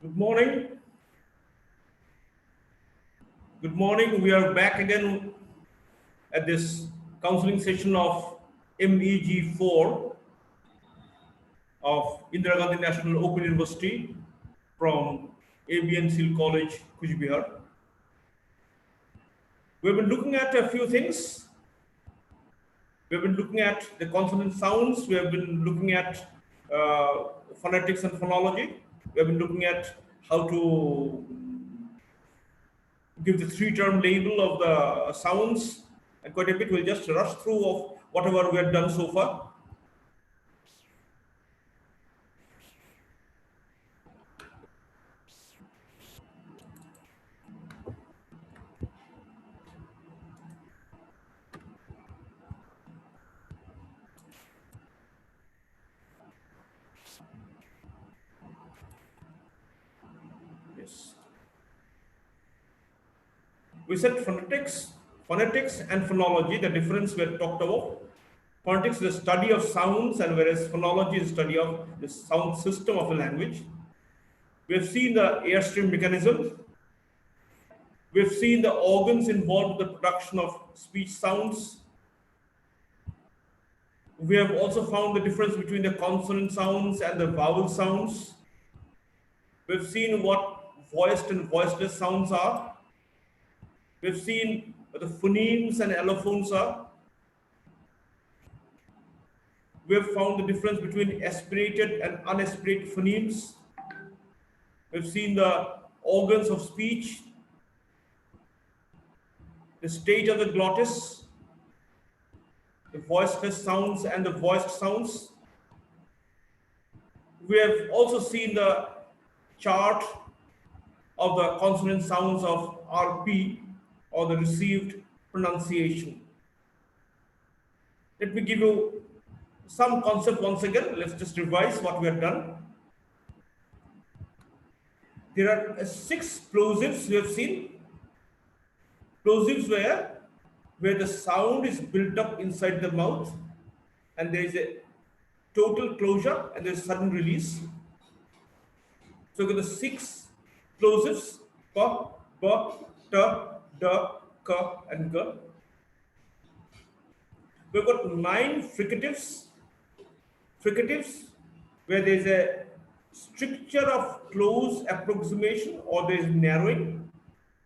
Good morning. Good morning. We are back again at this counseling session of MEG4 of Indira Gandhi National Open University from ABNCL College, Kuch Bihar. We've been looking at a few things. We've been looking at the consonant sounds. We have been looking at phonetics and phonology. We have been looking at how to give the three-term label of the sounds, and quite a bit. We'll just rush through of whatever we have done so far. Yes. We said phonetics and phonology, the difference we had talked about. Phonetics is the study of sounds, and whereas phonology is the study of the sound system of a language. We have seen the airstream mechanism. We have seen the organs involved in the production of speech sounds. We have also found the difference between the consonant sounds and the vowel sounds. We've seen what voiced and voiceless sounds are. We've seen what the phonemes and allophones are. We've found the difference between aspirated and unaspirated phonemes. We've seen the organs of speech, the state of the glottis, the voiceless sounds and the voiced sounds. We have also seen the chart of the consonant sounds of RP, or the received pronunciation. Let me give you some concept once again. Let's just revise what we have done. There are 6 plosives we have seen. Plosives where the sound is built up inside the mouth, and there is a total closure and there is sudden release. So we got the 6 plosives: pa, ba, ta, da, ka, and ga. We've got 9 fricatives. Fricatives where there is a stricture of close approximation, or there is narrowing,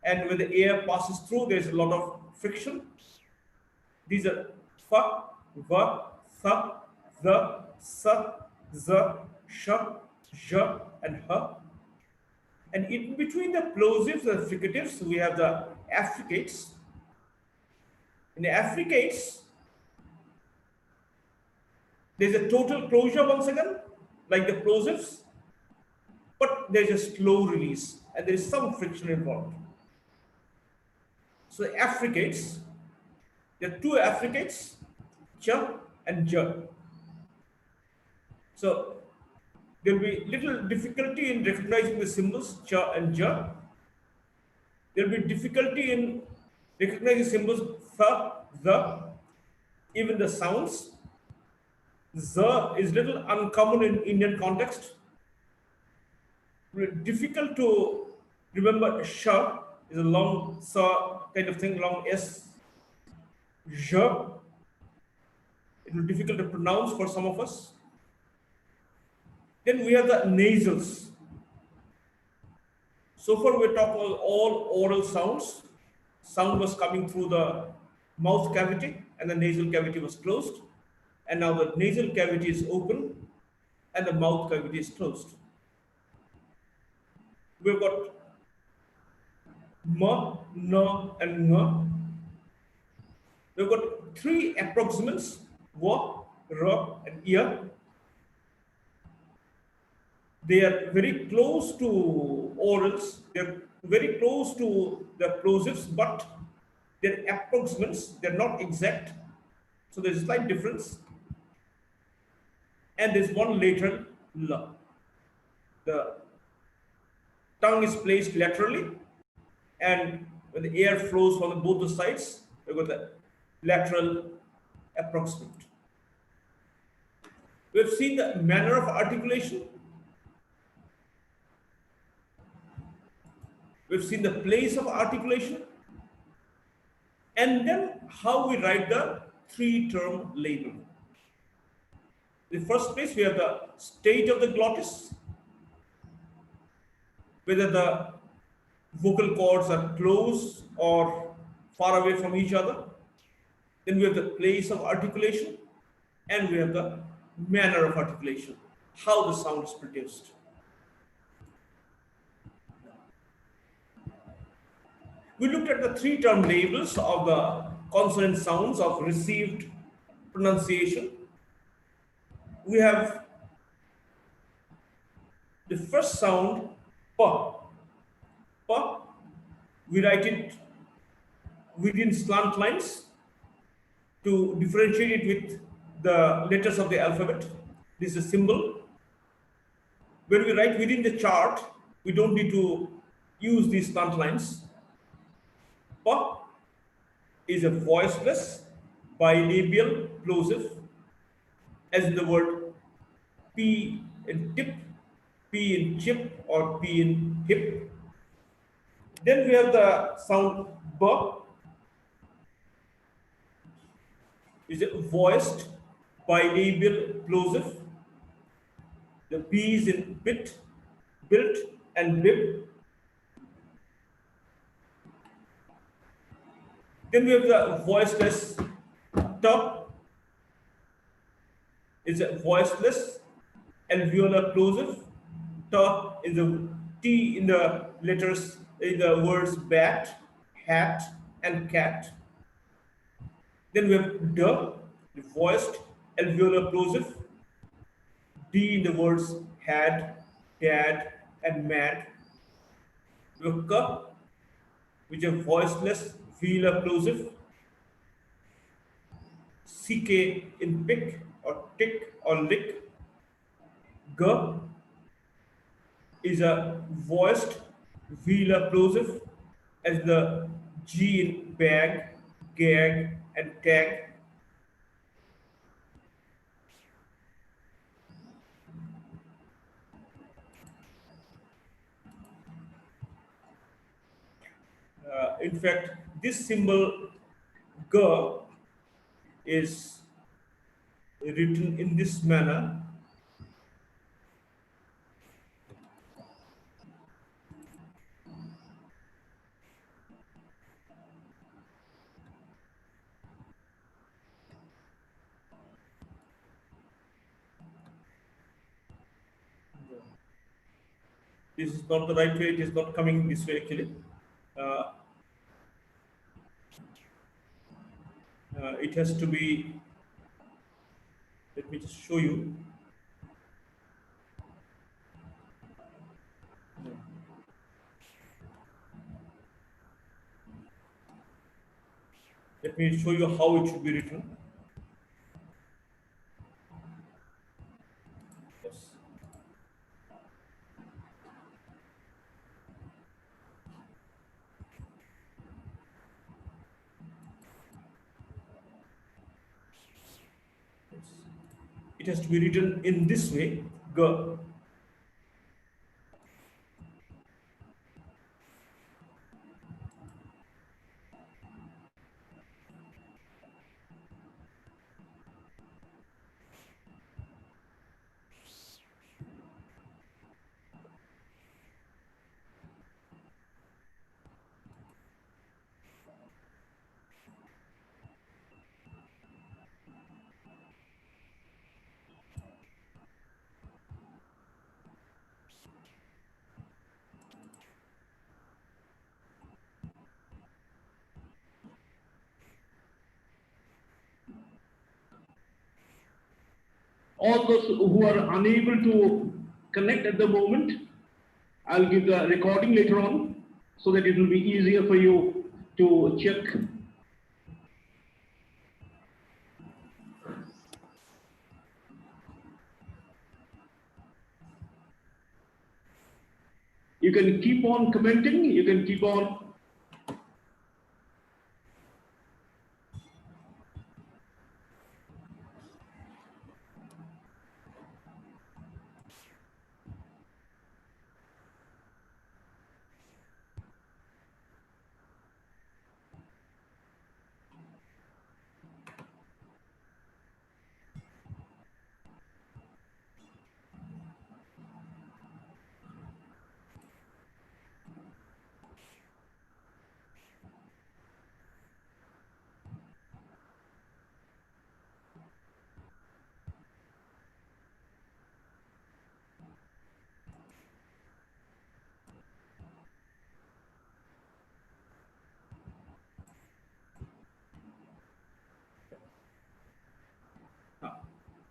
and when the air passes through, there is a lot of friction. These are fa, va, tha, the, sa, za, sha, ja, and ha. And in between the plosives and fricatives, we have the affricates. In the affricates, there's a total closure once again, like the plosives, but there's a slow release and there is some friction involved. So the affricates, there are 2 affricates, cha and ja. So there will be little difficulty in recognizing the symbols cha and ja. There will be difficulty in recognizing symbols tha, the, even the sounds. Z is little uncommon in Indian context. Difficult to remember. Sha is a long sa kind of thing, long S. Ja, it will be difficult to pronounce for some of us. Then we have the nasals. So far we talked about all oral sounds. Sound was coming through the mouth cavity and the nasal cavity was closed. And now the nasal cavity is open and the mouth cavity is closed. We've got ma, na, and nga. We've got 3 approximants: wa, ra, and ia. They are very close to orals. They are very close to the plosives, but they're approximants. They're not exact. So there's a slight difference. And there's one lateral la. The tongue is placed laterally, and when the air flows from both the sides, we've got the lateral approximant. We've seen the manner of articulation. We've seen the place of articulation, and then how we write the three-term label. In the first place, we have the state of the glottis, whether the vocal cords are close or far away from each other. Then we have the place of articulation, and we have the manner of articulation, how the sound is produced. We looked at the three-term labels of the consonant sounds of received pronunciation. We have the first sound, p. P. We write it within slant lines to differentiate it with the letters of the alphabet. This is a symbol. When we write within the chart, we don't need to use these slant lines. P is a voiceless bilabial plosive, as in the word P in tip, P in chip, or P in hip. Then we have the sound B, is a voiced bilabial plosive. The B is in bit, built, and bib. Then we have the voiceless T, is a voiceless alveolar plosive. T is the T in the letters in the words bat, hat, and cat. Then we have D, the voiced alveolar plosive. D in the words had, dad, and mad. We have K, which is voiceless velar plosive. CK in pick, or tick, or lick. G is a voiced velar plosive, as the G in bag, gag, and tag. In fact, this symbol G is written in this manner. This is not the right way, it is not coming this way actually. Uh, it has to be, let me just show you. Let me show you how it should be written. Yes. Yes. It has to be written in this way, G. All those who are unable to connect at the moment, I'll give the recording later on so that it will be easier for you to check. You can keep on commenting, you can keep on.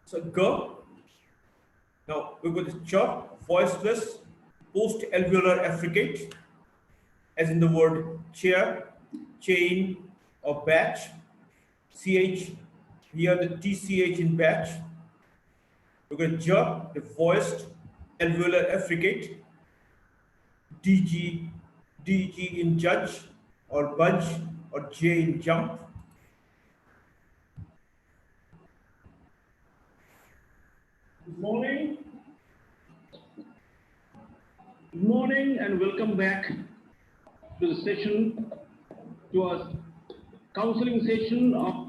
So G. Now we go to Ch, voiceless post-alveolar affricate, as in the word chair, chain, or batch. CH, here the TCH in batch. We go to J, the voiced alveolar affricate. DG, DG in judge, or budge, or J in jump. Good morning. Good morning and welcome back to the session, to our counseling session of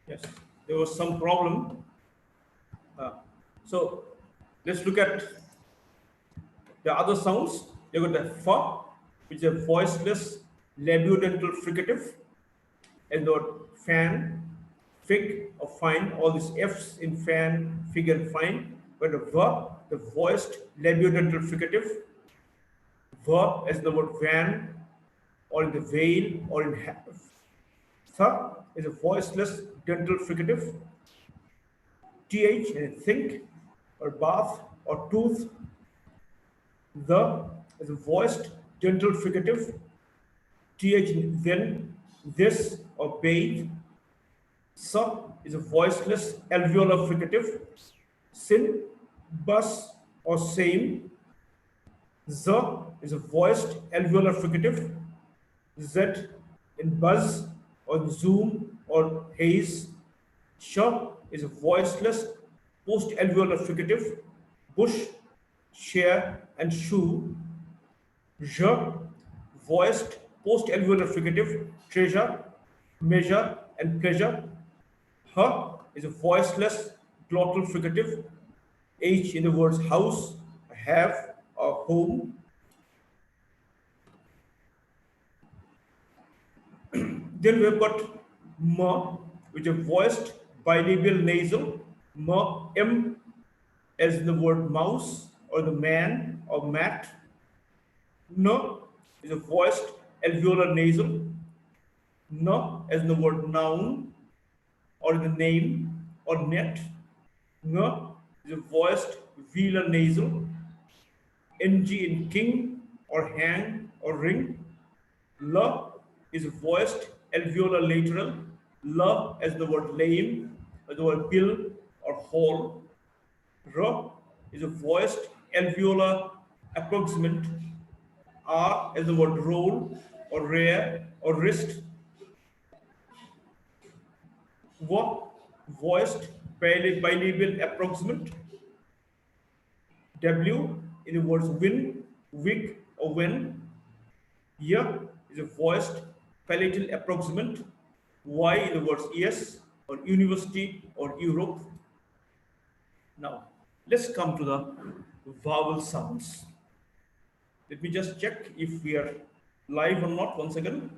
Yes, there was some problem. So let's look at the other sounds. You got the F, which is a voiceless labiodental fricative, and the word fan, fig, or fine. All these F's in fan, fig, and fine. But the V, the voiced labiodental fricative. V as the word van, or in the veil, or in th is a voiceless dental fricative. Th in think, or bath, or tooth. The is a voiced dental fricative. Th in then, this, or bathe. Sa is a voiceless alveolar fricative. Sin, bus, or same. Z is a voiced alveolar fricative. Z in buzz, or zoom, or haze. Sh is a voiceless post-alveolar fricative. Bush, share, and shoe. J, voiced post-alveolar fricative. Treasure, measure, and pleasure. H is a voiceless glottal fricative. H in the words house, have, or home. Then we've got M, which is voiced bilabial nasal. M as in the word mouse, or the man, or mat. N is a voiced alveolar nasal. N as in the word noun, or the name, or net. Ng is a voiced velar nasal. Ng in king, or hang, or ring. L is a voiced alveolar lateral. L as the word lame, or the word bill, or hall. R is a voiced alveolar approximant. R as the word roll, or rare, or wrist. W, voiced bilabial approximant. W in the words win, wig, or when. Y is a voiced palatal approximant. Y in the words yes, or university, or Europe. Now, let's come to the vowel sounds. Let me just check if we are live or not once again.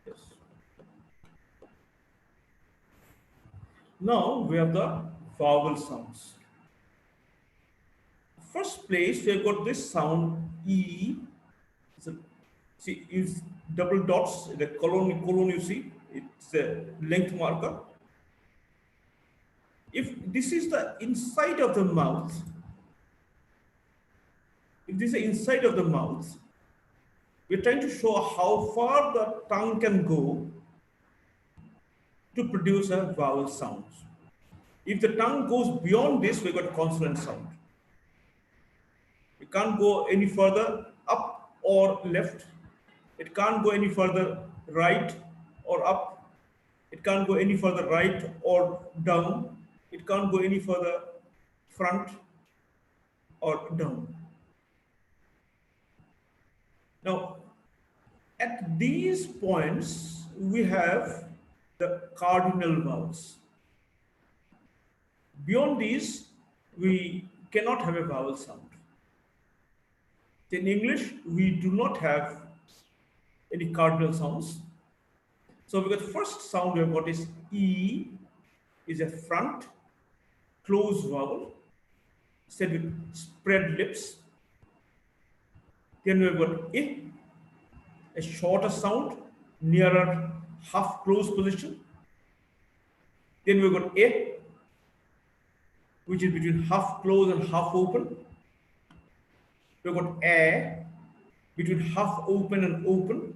Yes. Now we have the vowel sounds. First place we have got this sound E. So, see, is double dots, the colon you see, it's a length marker. If this is the inside of the mouth, if this is the inside of the mouth, we're trying to show how far the tongue can go to produce a vowel sound. If the tongue goes beyond this, we've got consonant sound. We can't go any further up or left. It can't go any further right or up. It can't go any further right or down. It can't go any further front or down. Now, at these points, we have the cardinal vowels. Beyond these, we cannot have a vowel sound. In English, we do not have any cardinal sounds. So we got the first sound we have got is E, is a front closed vowel, said with spread lips. Then we have got I, a shorter sound, nearer half closed position. Then we've got A, which is between half closed and half open. We've got A, between half open and open.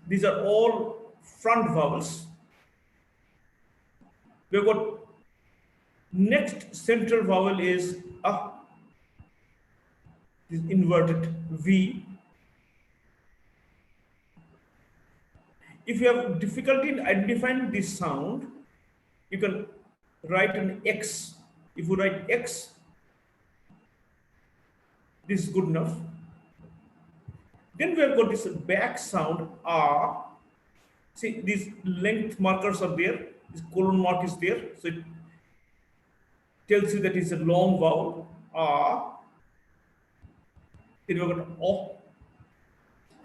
These are all front vowels. We've got next central vowel is A, this inverted V. If you have difficulty in identifying this sound, you can write an X. If you write X, this is good enough. Then we have got this back sound R. See, these length markers are there. This colon mark is there. So it tells you that it's a long vowel. R. Then we have got O,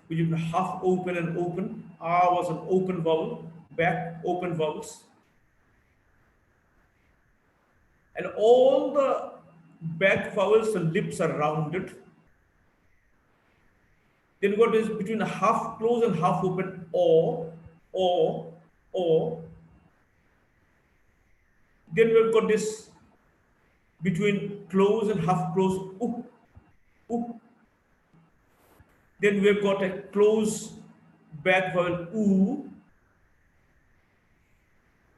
which is half open and open. R was an open vowel. Back open vowels. And all the back vowels and lips are rounded. Then what is between a half closed and half open O. Then we've got this between closed and half closed U. Then we've got a closed back vowel U.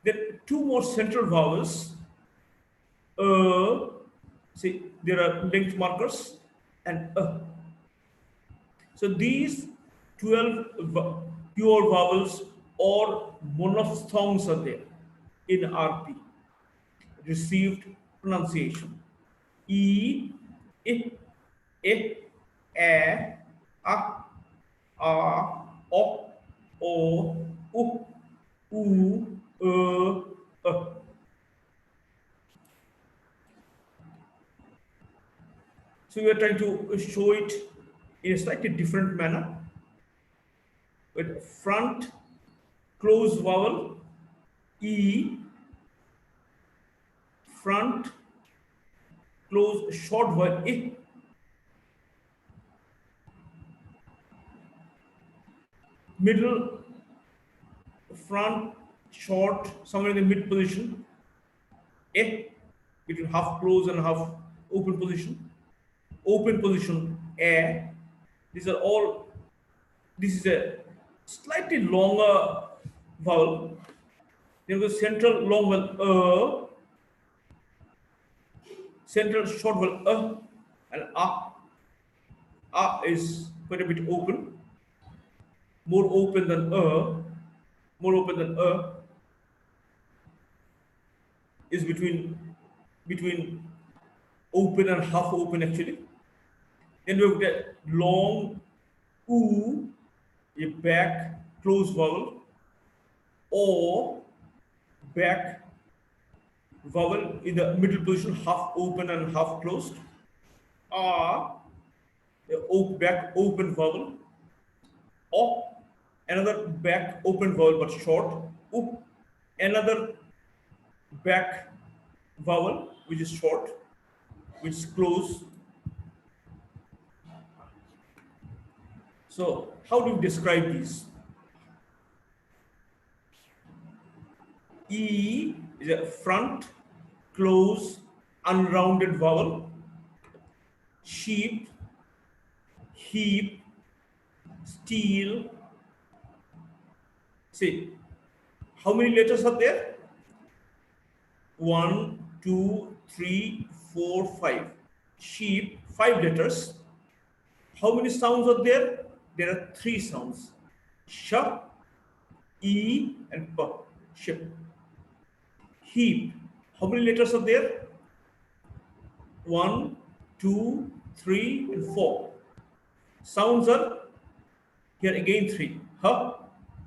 Then two more central vowels. See, there are linked markers and So these 12 pure vowels or monophthongs are there in RP. Received pronunciation. E, I, A, O, U, So we are trying to show it in a slightly different manner with front closed vowel E, front closed short vowel I, middle front short somewhere in the mid position A, between half closed and half open position A. These are all, this is a slightly longer vowel. Then the central long vowel central short vowel and is quite a bit open, more open than more open than is between open and half open actually. Then we get long oo, a back closed vowel, or back vowel in the middle position, half open and half closed. Ah, back open vowel, or another back open vowel but short. Oop, another back vowel which is short, which is close. So how do you describe these? E is a front, close, unrounded vowel. Sheep, heap, steel. See, how many letters are there? 1, 2, 3, 4, 5. Sheep, 5 letters. How many sounds are there? There are 3 sounds. Sh, E, and P. Ship. Heap. How many letters are there? 1, 2, 3, and 4. Sounds are here again 3. H,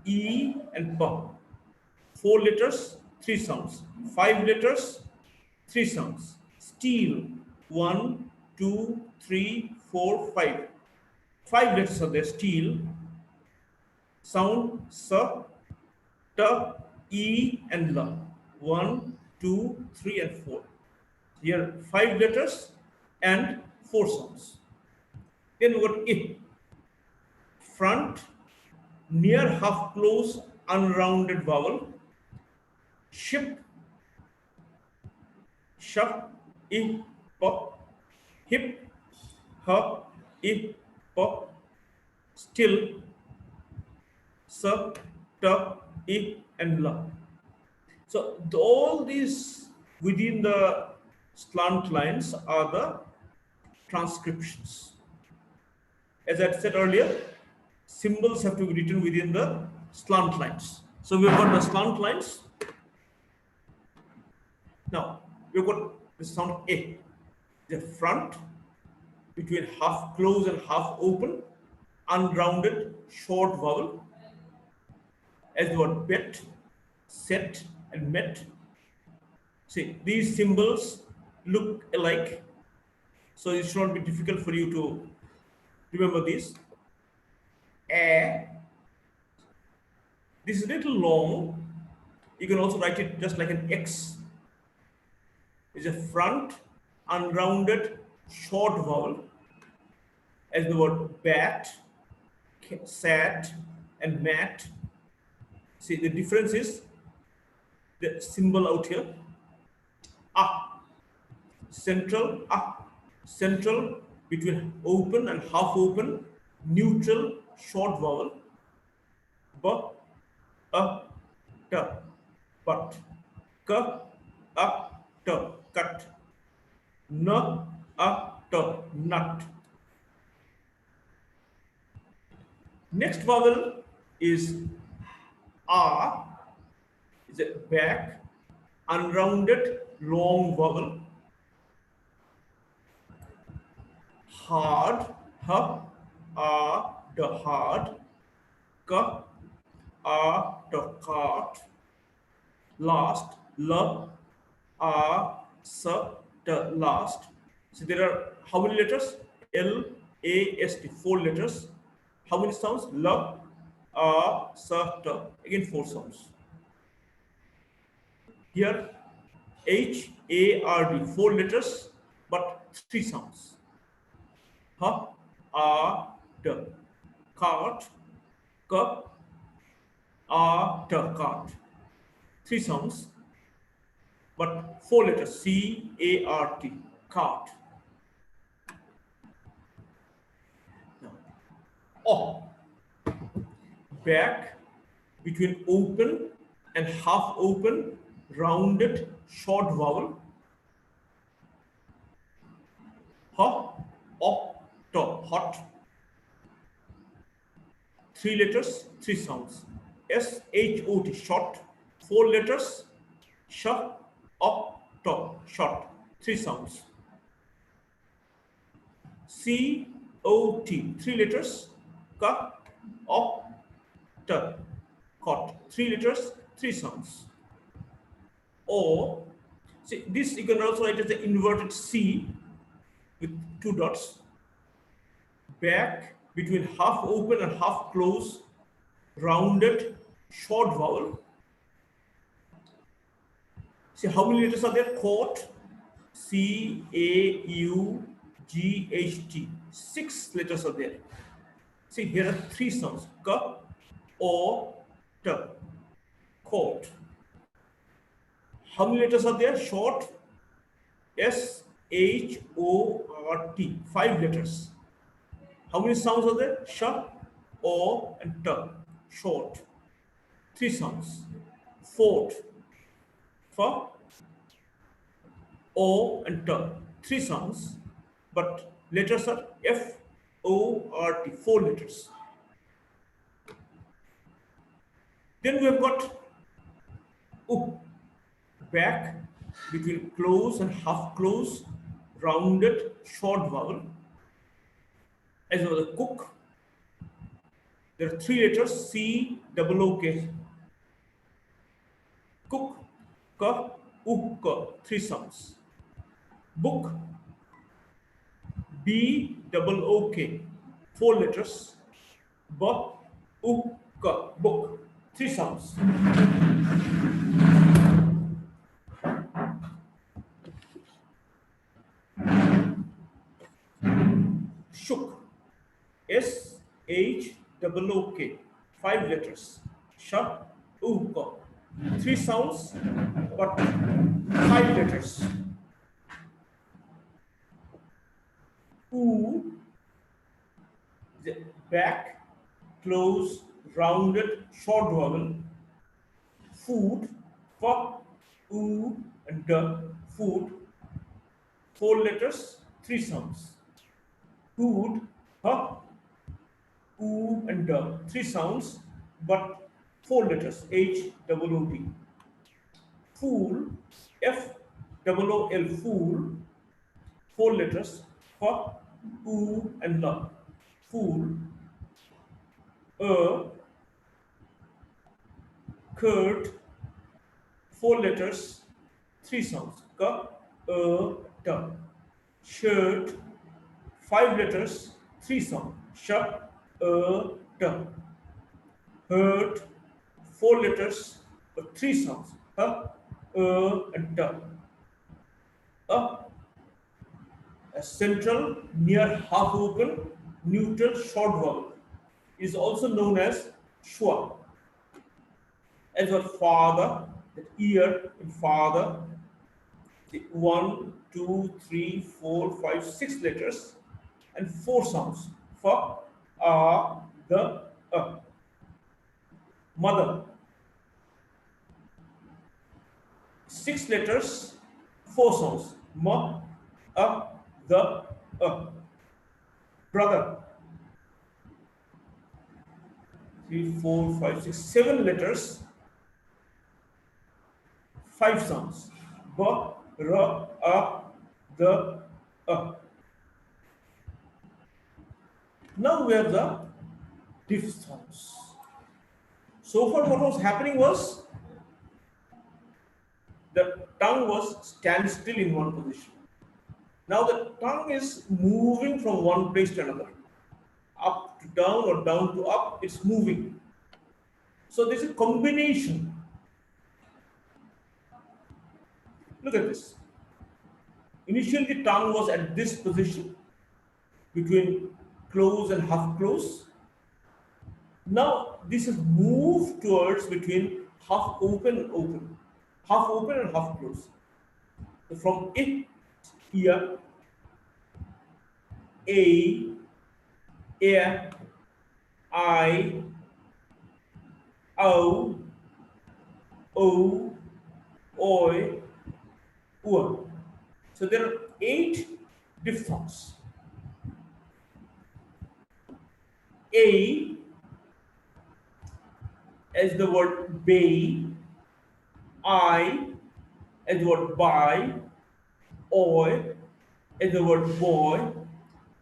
E, and P. 4 letters, 3 sounds. 5 letters, 3 sounds. Steel. 1, 2, 3, 4, 5. 5 letters are there. Steel. Sound S, T, E, and L. 1, 2, 3, and 4. Here 5 letters and 4 sounds. Then we got I. Front, near half close, unrounded vowel. Ship, sh, I, p. Hip, h, I, p. Still, s, t, I, and l. So all these within the slant lines are the transcriptions. As I said earlier, symbols have to be written within the slant lines. So we've got the slant lines. Now we've got the sound A, the front between half closed and half open, unrounded short vowel, as the word bet, set, and met. See, these symbols look alike, so it should not be difficult for you to remember these. A, this is a little long. You can also write it just like an X. It's a front, unrounded, short vowel, as the word bat, sat, and mat. See, the difference is the symbol out here. Central, central between open and half open, neutral, short vowel. B, t, but. K, t, cut. N, t, nut. Next vowel is R, is a back, unrounded, long vowel. Hard, h, d, hard. K, d, cart. Last, l, s, t, last. So there are how many letters? L, A, S, T, 4 letters. How many sounds? L, A, S, T. Again 4 sounds. Here H, A, R, D, 4 letters, but 3 sounds. H, A, D. Cart, K, A, T, cart. 3 sounds, but 4 letters. C, A, R, T, cart. Now, O, back, between open and half open, rounded, short vowel. H, O, T, hot. 3 letters, 3 sounds. S, H, O, T, short. 4 letters. Sh, O, T, short. 3 sounds. C, O, T, 3 letters. K, O, T, cot. 3 letters, 3 sounds. O, see this you can also write as the inverted C with 2 dots. Back, between half open and half close, rounded, short vowel. See how many letters are there? Court, C, A, U, G, H, T. 6 letters are there. See, here are 3 sounds. K, O, T. Court. How many letters are there? Short. S, H, O, R, T. 5 letters. How many sounds are there? Sh, O, and T. Short. 3 sounds. Fort. F, O, and T. 3 sounds. But letters are F, O, R, T. 4 letters. Then we have got U, back, between close and half close, rounded, short vowel. As well as the cook. There are 3 letters, C, double O, K. Cook, K, U, K. 3 sounds. Book, B, double O, K. 4 letters. B, U, K. Book. 3 sounds. Shook, S, H, double O, K. 5 letters. Sh, U, K. 3 sounds, but 5 letters. U, back, close, rounded, short vowel. Food, F, U, and D. Food. 4 letters, 3 sounds. Food, H, U, and D. 3 sounds, but 4 letters. H, double O, D. Fool, F, double O, L. Fool. 4 letters. F, U, and L. Fool. Curd. 4 letters, 3 sounds. K, T. Shirt. 5 letters, 3 sounds. Sh, T. Hurt. 4 letters, 3 sounds. H, and T. A central, near half open, neutral short vowel is also known as schwa. As for father, the ear in father, the 1, 2, 3, 4, 5, 6 letters and 4 sounds. F, A, the, A. Mother, 6 letters, 4 sounds. M, A, the, A. Brother, 3, 4, 5, 6, 7 letters, 5 sounds. B, R, A, the, A. Now we have the diphthongs. So far what was happening was the tongue was stand still in one position. Now the tongue is moving from one place to another, up to down or down to up, it's moving. So there's a combination. Look at this. Initially the tongue was at this position between close and half close. Now this has moved towards between half open and open, half open and half close. So from it here, a, air, I, O, O, oi, ua. So there are 8 diphthongs. A as the word bay, I as the word by, oi as the word boy,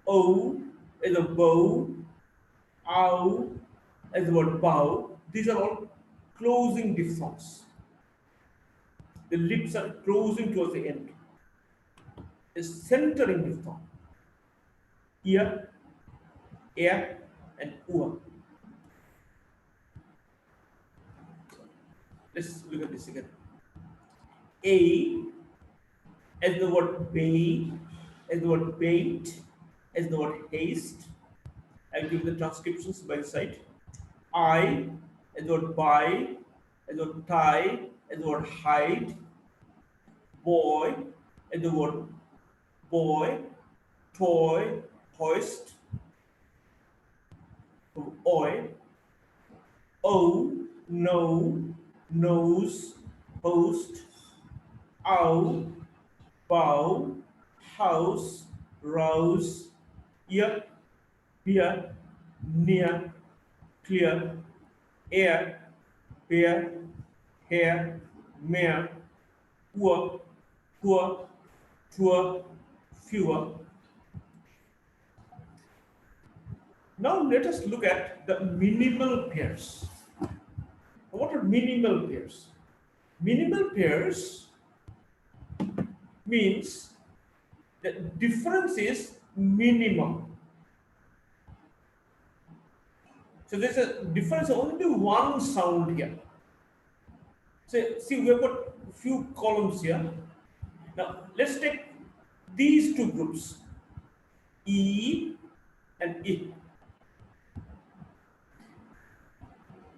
O as a bow, ow as the word bow. These are all closing diphthongs. The lips are closing towards the end. A centering diphthong. Ear, air, and ua. Let's look at this again. A as the word bay, as the word bait, as the word haste. I'll give the transcriptions by the side. I as the word buy, as the word tie, as the word hide. Boy as the word boy, toy, hoist. Oi, oh, no, nose, host. Ow, bow, house, rouse, ear, beer, near, clear, air, bear, hair, mare, poor, poor, tour, fewer. Now let us look at the minimal pairs. What are minimal pairs? Minimal pairs means the difference is minimum. So there's a difference, only one sound here. So see, we have got a few columns here. Now let's take these two groups, E and I.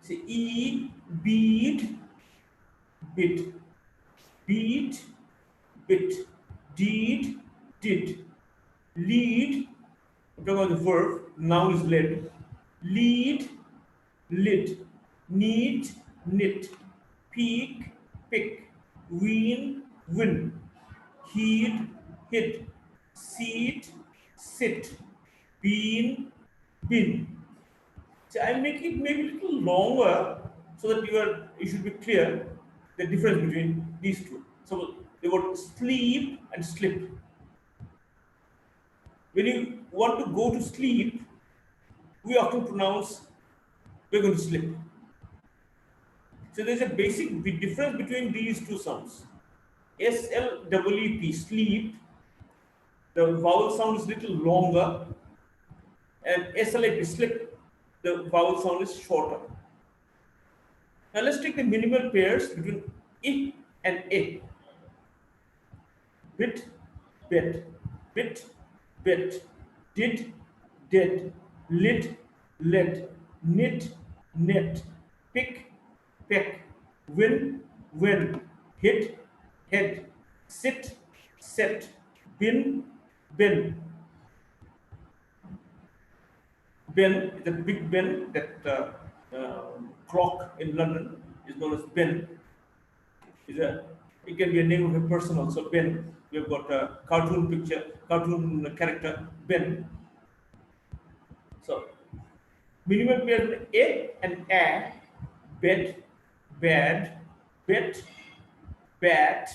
See, E, beat, bit, beat, bit, deed, did, lead. I'm talking about the verb. Now is led. Lead, lid, need, knit, peak, pick, wean, win, heed, hid, seat, sit, bean, bin. So I make it maybe a little longer so that you should be clear the difference between these two. So the word sleep and slip. When you want to go to sleep, we often pronounce we're going to slip. So there's a basic difference between these two sounds. SLEEP, sleep, the vowel sound is little longer, and SLIP, slip, the vowel sound is shorter. Now let's take the minimal pairs between I and A. Bit, bet, bit, bet, did, dead, lid, led, knit, net, pick, peck, win, win, hit, head, sit, set, bin, bin. Ben is a big Ben, that clock in London is known as Ben. It can be a name of a person also, Ben. We have got a cartoon picture, cartoon character, Ben. So, minimum pair A and A, bed, bad, bet, bat,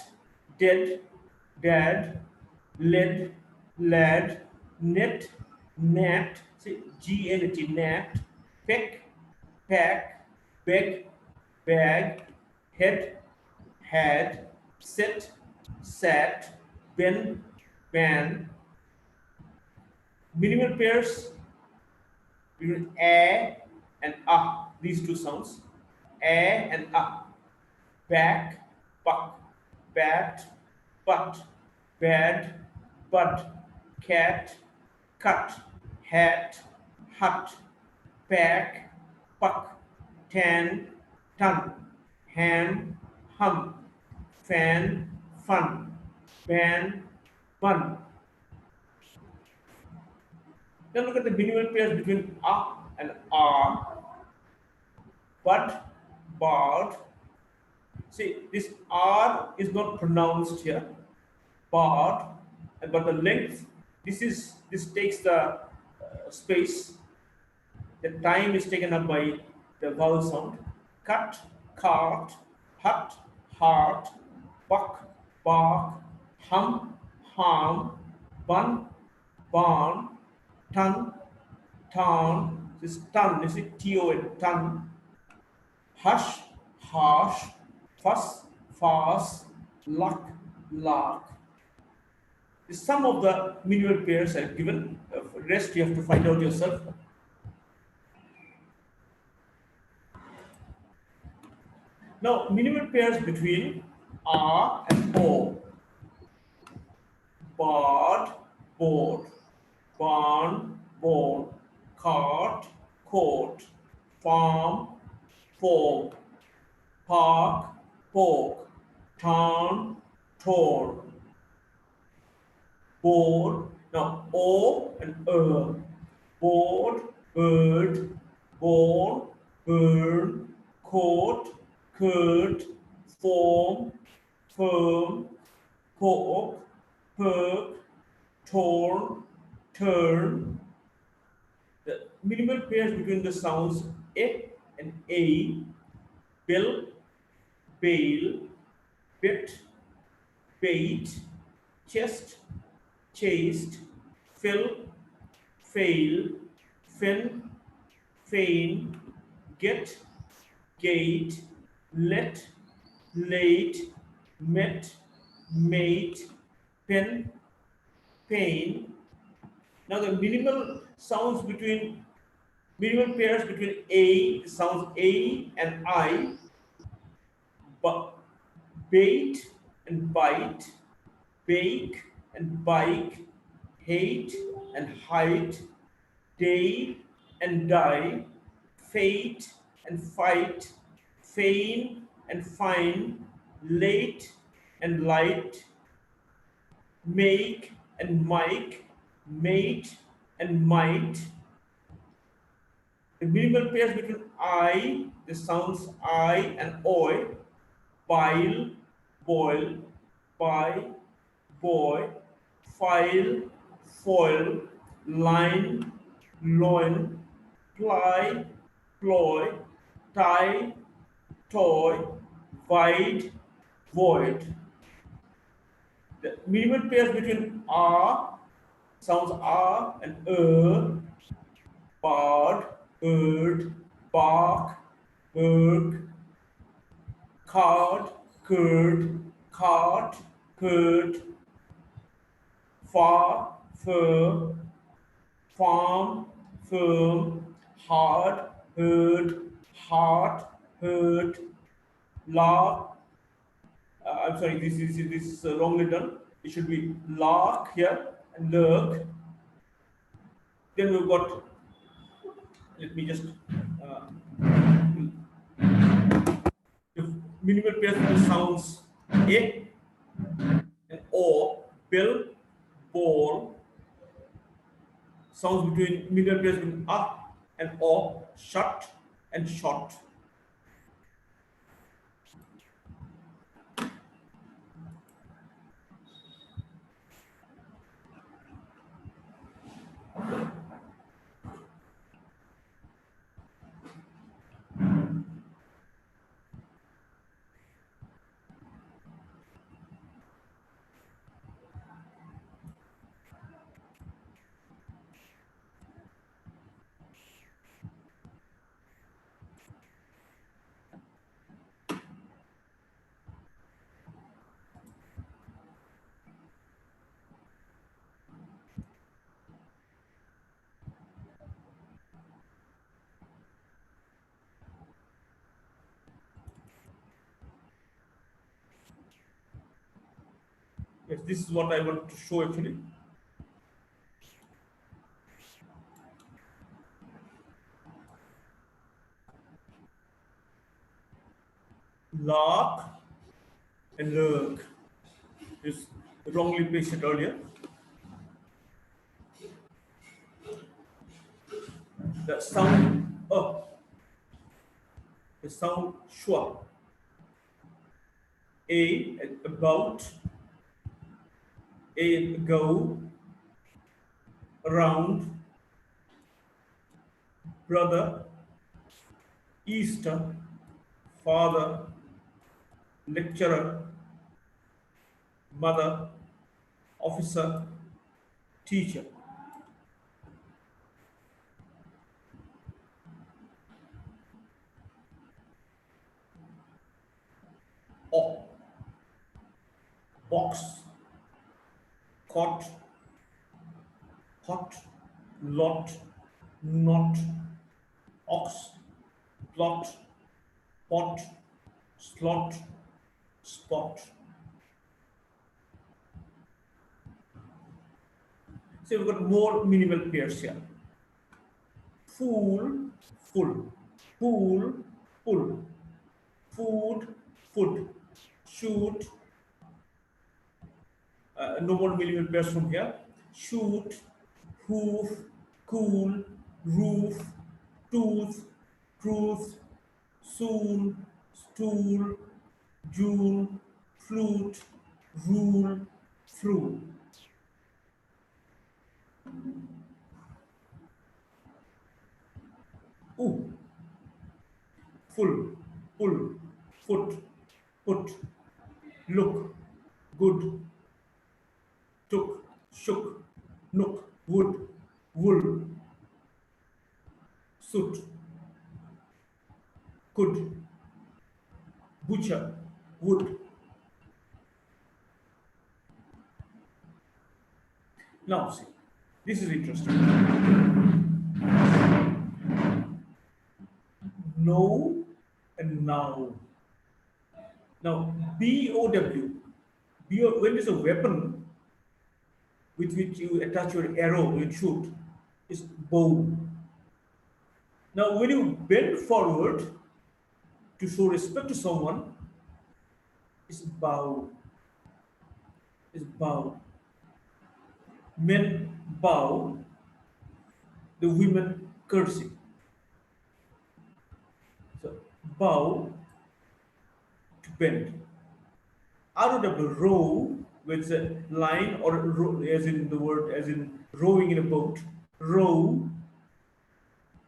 dead, dad, led, lad, net, nat, say GNT, nat, peck, pack, beg, bag, head, had, set, sat, been, ban. Minimal pairs between a and these two sounds, a and back, buck, bat, butt, bad, bud, cat, cut, hat, hut, pack, puck, tan, ton, ham, hum, fan, fun, ban, bun. Then look at the minimal pairs between and r, bud, bard. See, this r is not pronounced here, bard, but the length. This takes the space. The time is taken up by the vowel sound. Cut, cart, hut, heart, buck, bark, hum, harm, bun, barn, ton, town. This ton, is it ton, ton, hush, harsh, fuss, farce, luck, lark. Some of the minimal pairs are given. Rest you have to find out yourself. Now, minimal pairs between R and O. Bard, board, barn, born, cart, court, farm, form, park, pork, town, torn, board. Now, O and board, bird, born, burn, court, curd, form, firm, pork, perk, torn, turn. The minimal pairs between the sounds e and a, bill, bail, bit, bait, chest, chased, fill, fail, fin, feign, get, gate, let, late, met, mate, pen, pain. Now the minimal pairs between a, sounds a and I, but bait and bite, bake and bike, hate and height, day and die, fate and fight, feign and fine, late and light, make and mike, mate and might. The minimal pairs between I, the sounds I and oi, bile, boil, buy, boy, file, foil, line, loin, ply, ploy, tie, toy, wide, void. The minimal pairs between R, sounds R and bard, bird, bark, berg, card, curd, cart, curd, far, fur, farm, firm, hard, herd, heart, herd, lark. I'm sorry, this is wrongly done. It should be lark here and lurk. Then we've got. Let me just. The minimal pairs of sounds a and o, bill, ball. Sounds between minimal pairs between and o, shut and shot. Yes, this is what I want to show actually. Lark and lurk is wrongly placed earlier. The sound the sound schwa. A about, a go, around, brother, Easter, father, lecturer, mother, officer, teacher. O, box, cot, hot, lot, not, ox, plot, pot, slot, spot. So we've got more minimal pairs here. Fool, full, pool, pull, food, foot, shoot, no more minimal pairs from here. Shoot, hoof, cool, roof, tooth, truth, soon, stool, jewel, flute, rule, through. Ooh, full, pull, foot, put, look, good, took, shook, nook, wood, wool, soot, could, butcher, wood. Now see, this is interesting. No and now. Now, BOW, when there's a weapon with which you attach your arrow, you shoot, is bow. Now, when you bend forward to show respect to someone, is bow. Is bow. Men bow, the women curtsy. So, bow to bend. ROW, row, with a line or row, as in the word, as in rowing in a boat, row.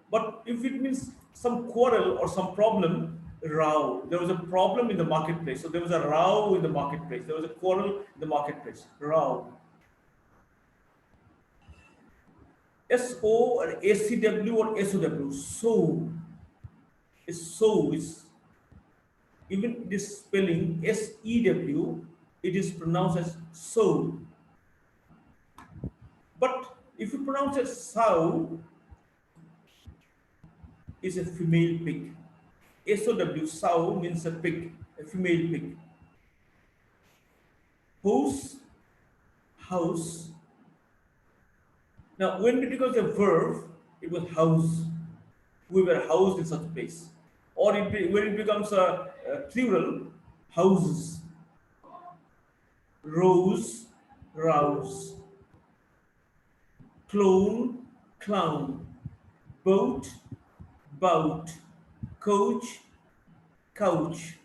But if it means some quarrel or some problem, row. There was a problem in the marketplace. So there was a row in the marketplace. There was a quarrel in the marketplace. Row. SO or ACW or SOW. So is even this spelling SEW, it is pronounced as so. But if you pronounce it sow, is a female pig. SOW, sow, means a pig, a female pig. House, house. Now, when it becomes a verb, it was house. We were housed in such a place. Or when it becomes a plural, houses. Rose, rouse. Clone, clown. Boat, bout. Coach, couch.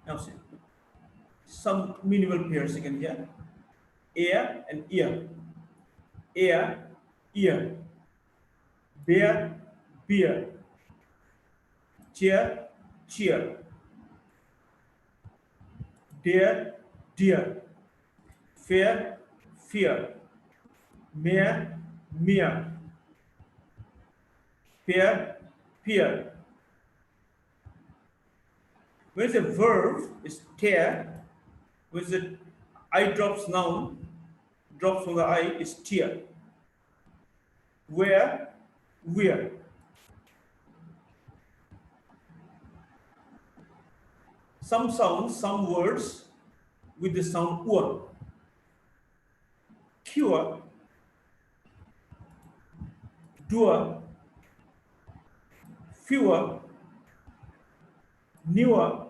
Now see, some minimal pairs again here. Air and ear. Air, ear. Bear, beer. Chair, cheer. Dare, dear. Fair, fear. Mare, mere. Pair, peer. When the verb is tear, when the eye drops noun, drops from the eye is tear. Wear, wear. some sounds, some words with the sound ua. Cure, dua, fewer, newer,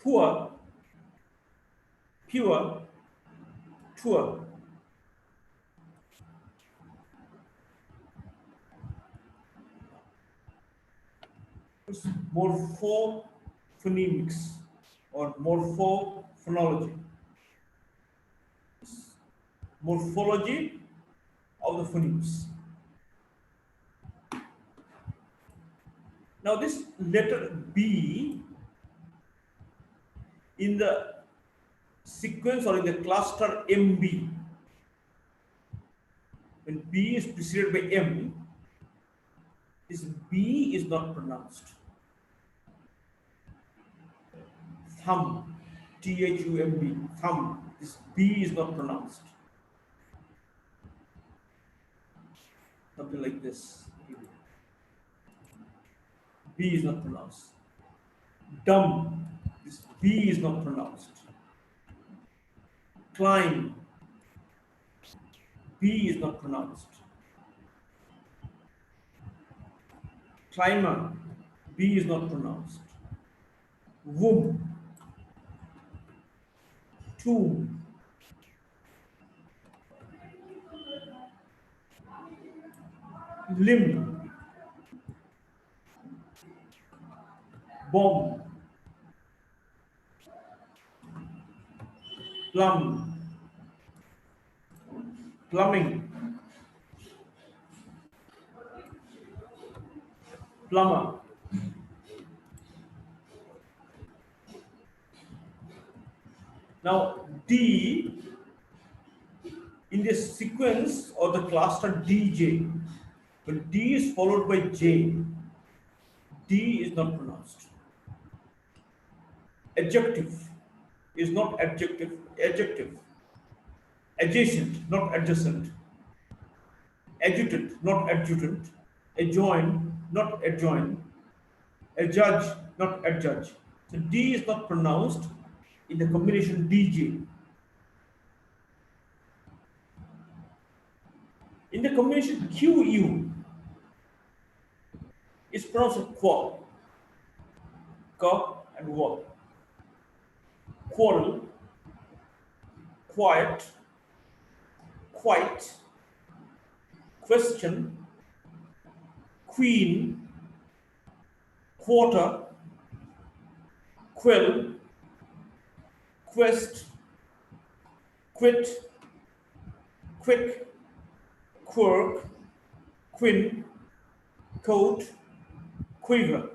poor, pure, tour. It's morphophonemics or morphophonology. Morphology of the phonemes. Now this letter B in the sequence or in the cluster MB, when B is preceded by M, this B is not pronounced. Thumb, Thumb, thumb, this B is not pronounced. Something like this. B is not pronounced. Dumb, this B is not pronounced. Climb, B is not pronounced. Climber, B is not pronounced. Womb, tomb, limb, bomb, plum, plumbing, plumber. Now D in the sequence or the cluster DJ, when D is followed by J, D is not pronounced. Adjective is not adjective, adjective. Adjacent, not adjacent. Adjutant, not adjutant. Adjoin, not adjoin. Adjudge, not adjudge. So D is not pronounced in the combination DJ. In the combination QU, it's pronounced as qua, ka and wa. Quarrel, quiet, quite, question, queen, quarter, quill, quest, quit, quick, quirk, quin, coat, quiver.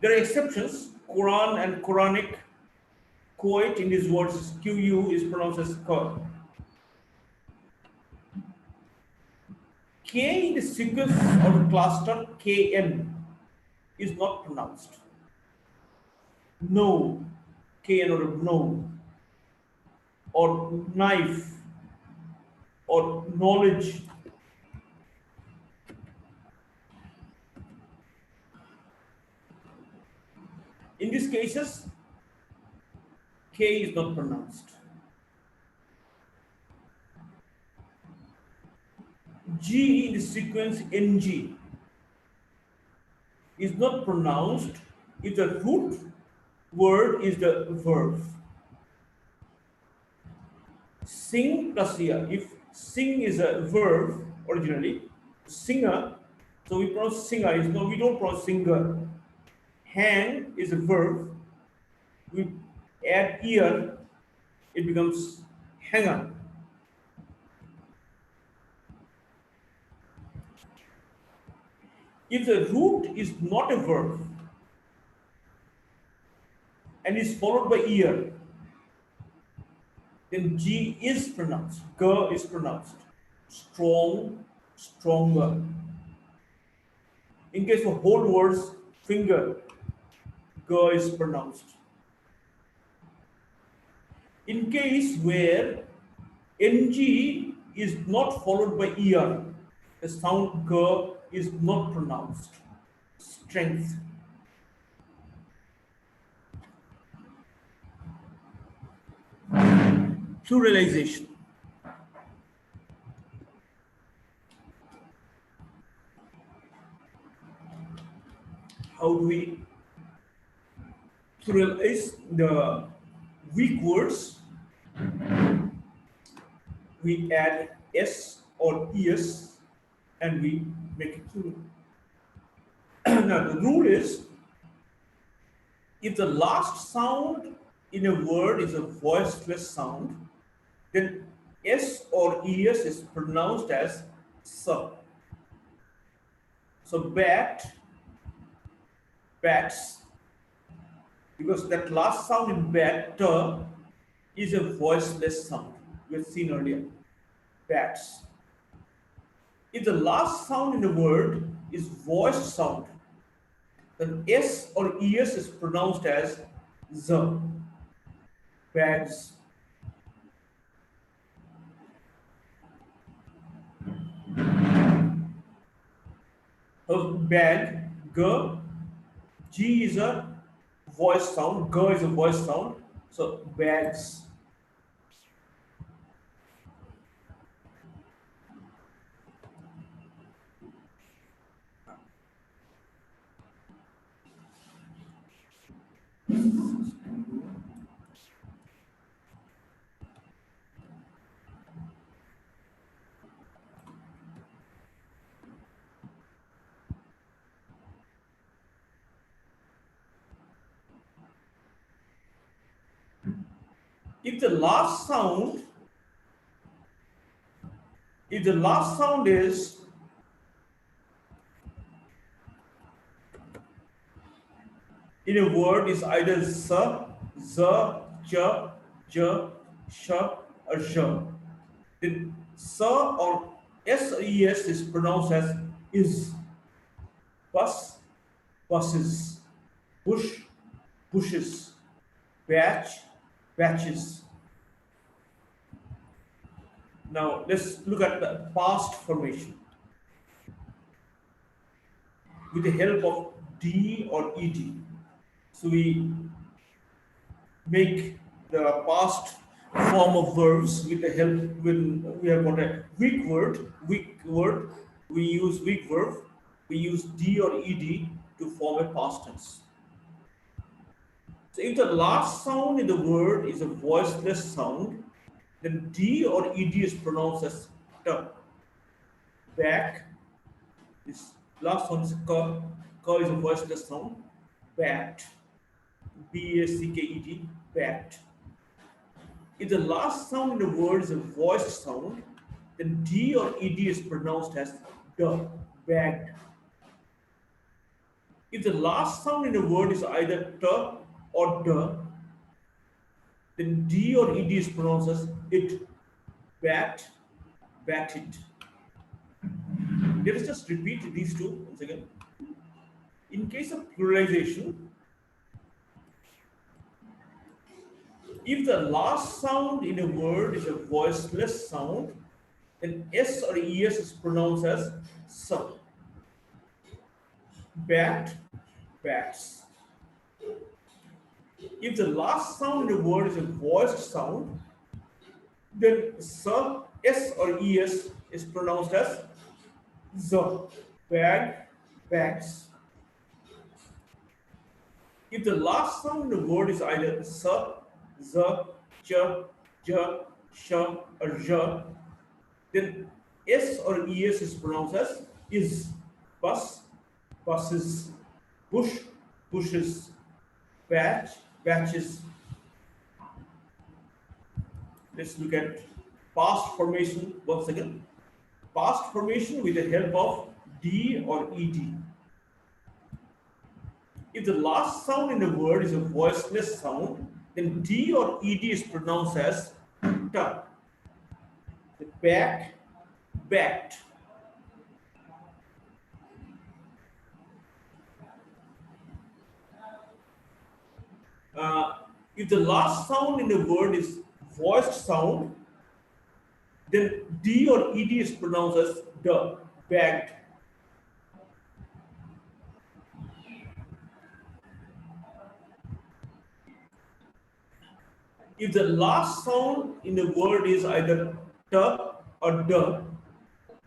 There are exceptions. Quran and Quranic, quote in these words, QU is pronounced as Q. K in the sequence or the cluster KN is not pronounced. No, KN or no, or knife, or knowledge. In these cases, K is not pronounced. G in the sequence NG is not pronounced if the root word is the verb. Sing plus here. If sing is a verb originally, singer, so we pronounce singer. Is no, we don't pronounce singer. Hang is a verb. We add ear, it becomes hanger. If the root is not a verb and is followed by ear, then G is pronounced. G is pronounced. Strong, stronger. In case of whole words, finger, G is pronounced. In case where NG is not followed by ER, the sound G is not pronounced. Strength, pluralization. How do we pluralize the weak words? We add s or es and we make it plural. Now the rule is, if the last sound in a word is a voiceless sound, then s or es is pronounced as s. So bat, bats, because that last sound in bat is a voiceless sound. We have seen earlier. Bats. If the last sound in a word is voiced sound, then s or es is pronounced as z. Bags. So bag, g, g is a voice sound, g is a voice sound. So bags. If the last sound, if the last sound is in a word is either z, z, j, j, sh, or j, then s or s or es is pronounced as is. Bus, buses. Bush, bushes. Batch, batches. Now let's look at the past formation with the help of d or ed. So we make the past form of verbs with the help when we have got a weak word, we use weak verb, we use d or ed to form a past tense. So if the last sound in the word is a voiceless sound, then d or ed is pronounced as t. Back, this last one is k, k is a voiceless sound. Bat, b-a-c-k-e-t, bat. If the last sound in the word is a voiced sound, then d or ed is pronounced as d, bagged. If the last sound in a word is either t or d, then d or ed is pronounced as it, bat, batted. Let us just repeat these two once again. In case of pluralization, if the last sound in a word is a voiceless sound, then s or es is pronounced as s. Bat, bats. If the last sound in a word is a voiced sound, then s or es is pronounced as z. Bag, bags. If the last sound in a word is either s, z, ch, j, sh, or j, then s or es is pronounced as is. Bus, buses. Bush, bushes. Batch, batches. Let's look at past formation once again. Past formation with the help of d or ed. If the last sound in a word is a voiceless sound, then d or ed is pronounced as t. The back, backed. If the last sound in a word is voiced sound, then d or ed is pronounced as d, bagged. If the last sound in a word is either t or d,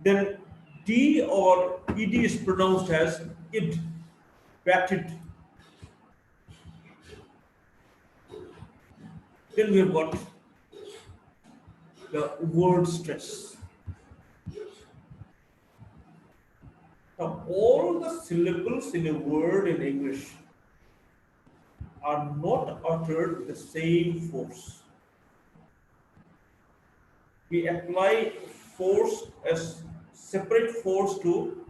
then d or ed is pronounced as id, batted. Then we have got the word stress. Now, all the syllables in a word in English are not uttered with the same force. We apply force as separate force to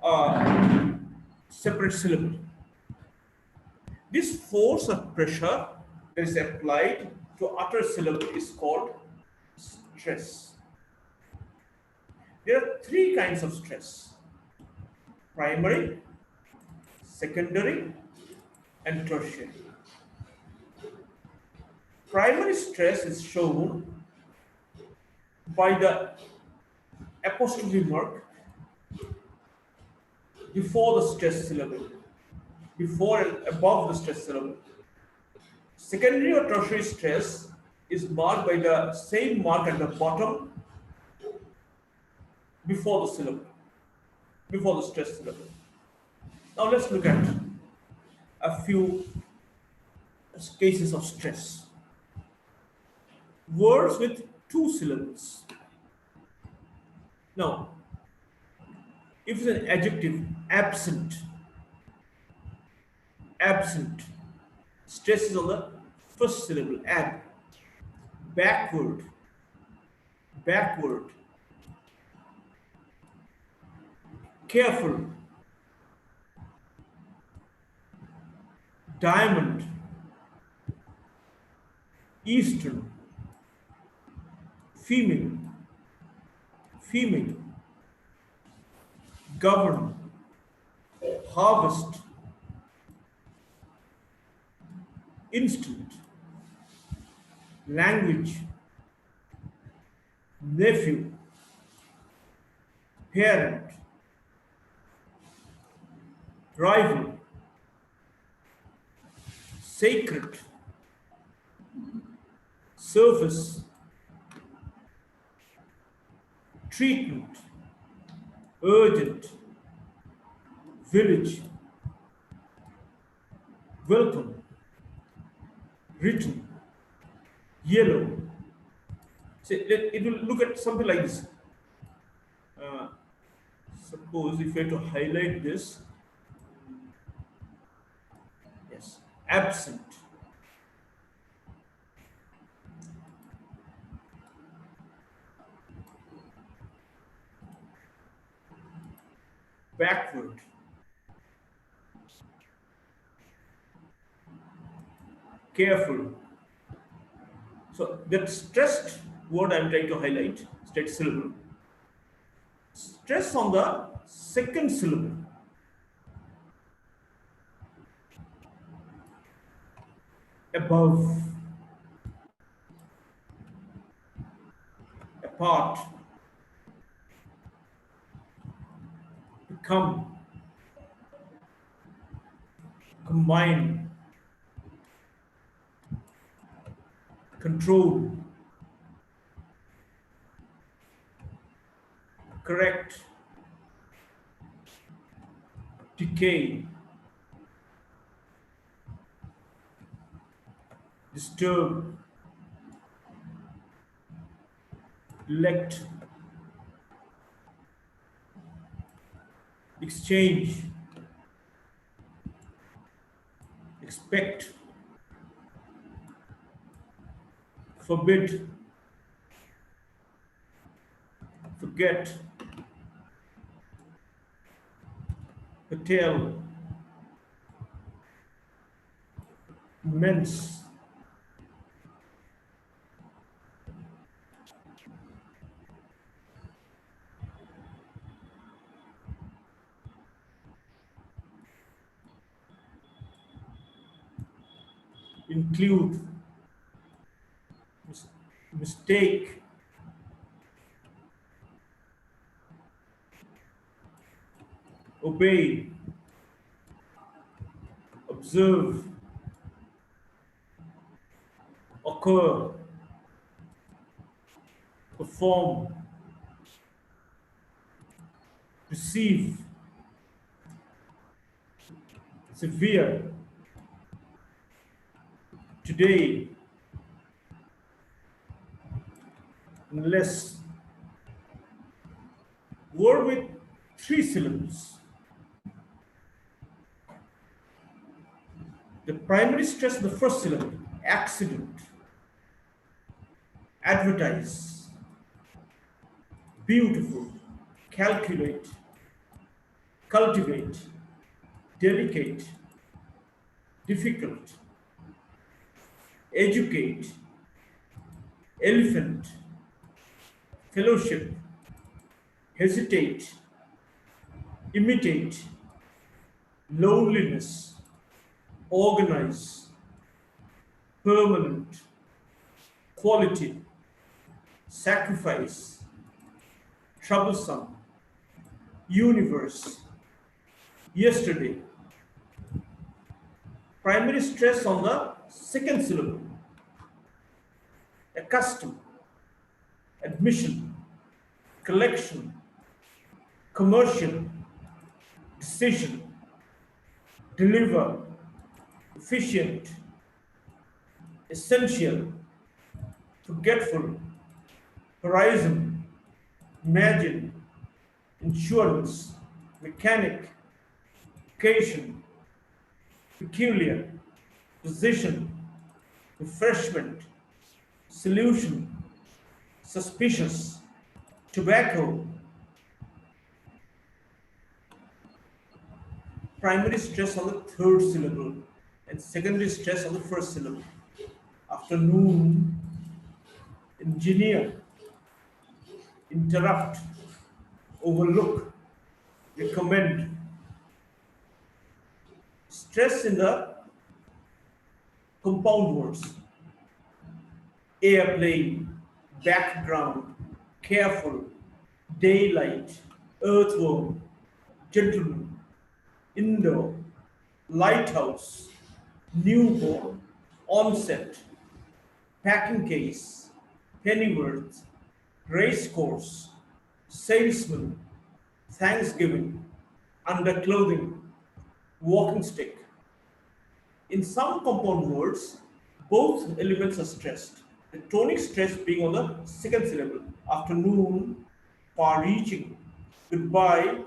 a separate syllable. This force of pressure that is applied to utter syllable is called stress. There are three kinds of stress: primary, secondary, and tertiary. Primary stress is shown by the apostrophe mark before the stress syllable, before and above the stress syllable. Secondary or tertiary stress is marked by the same mark at the bottom before the syllable, before the stress syllable. Now let's look at a few cases of stress. Words with two syllables. Now, if it's an adjective, absent, absent, stress is on the first syllable, ab. Backward, backward. Careful, diamond, eastern, female, female, govern, harvest, instant, language, nephew, parent, rival, sacred, surface, treatment, urgent, village, welcome, written, yellow. It will look at something like this. Uh, Suppose if I had to highlight this, yes, absent, backward, careful. So that stressed word I'm trying to highlight, stressed syllable. Stress on the second syllable. Above, apart, become, combine, control, correct, decay, disturb, elect, exchange, expect, forbid, forget, hotel, immense, include, mistake, obey, observe, occur, perform, receive, severe, today, unless. Word with three syllables. The primary stress of the first syllable, accident, advertise, beautiful, calculate, cultivate, delicate, difficult, educate, elephant, fellowship, hesitate, imitate, loneliness, organize, permanent, quality, sacrifice, troublesome, universe, yesterday. Primary stress on the second syllable, accustom, admission, collection, commercial, decision, deliver, efficient, essential, forgetful, horizon, imagine, insurance, mechanic, occasion, peculiar, position, refreshment, solution, suspicious, tobacco. Primary stress on the third syllable and secondary stress on the first syllable. Afternoon, engineer, interrupt, overlook, recommend. Stress in the compound words, airplane, background, careful, daylight, earthworm, gentleman, indoor, lighthouse, newborn, onset, packing case, pennyworth, racecourse, salesman, Thanksgiving, underclothing, walking stick. In some compound words, both elements are stressed. The tonic stress being on the second syllable, afternoon, far reaching, goodbye,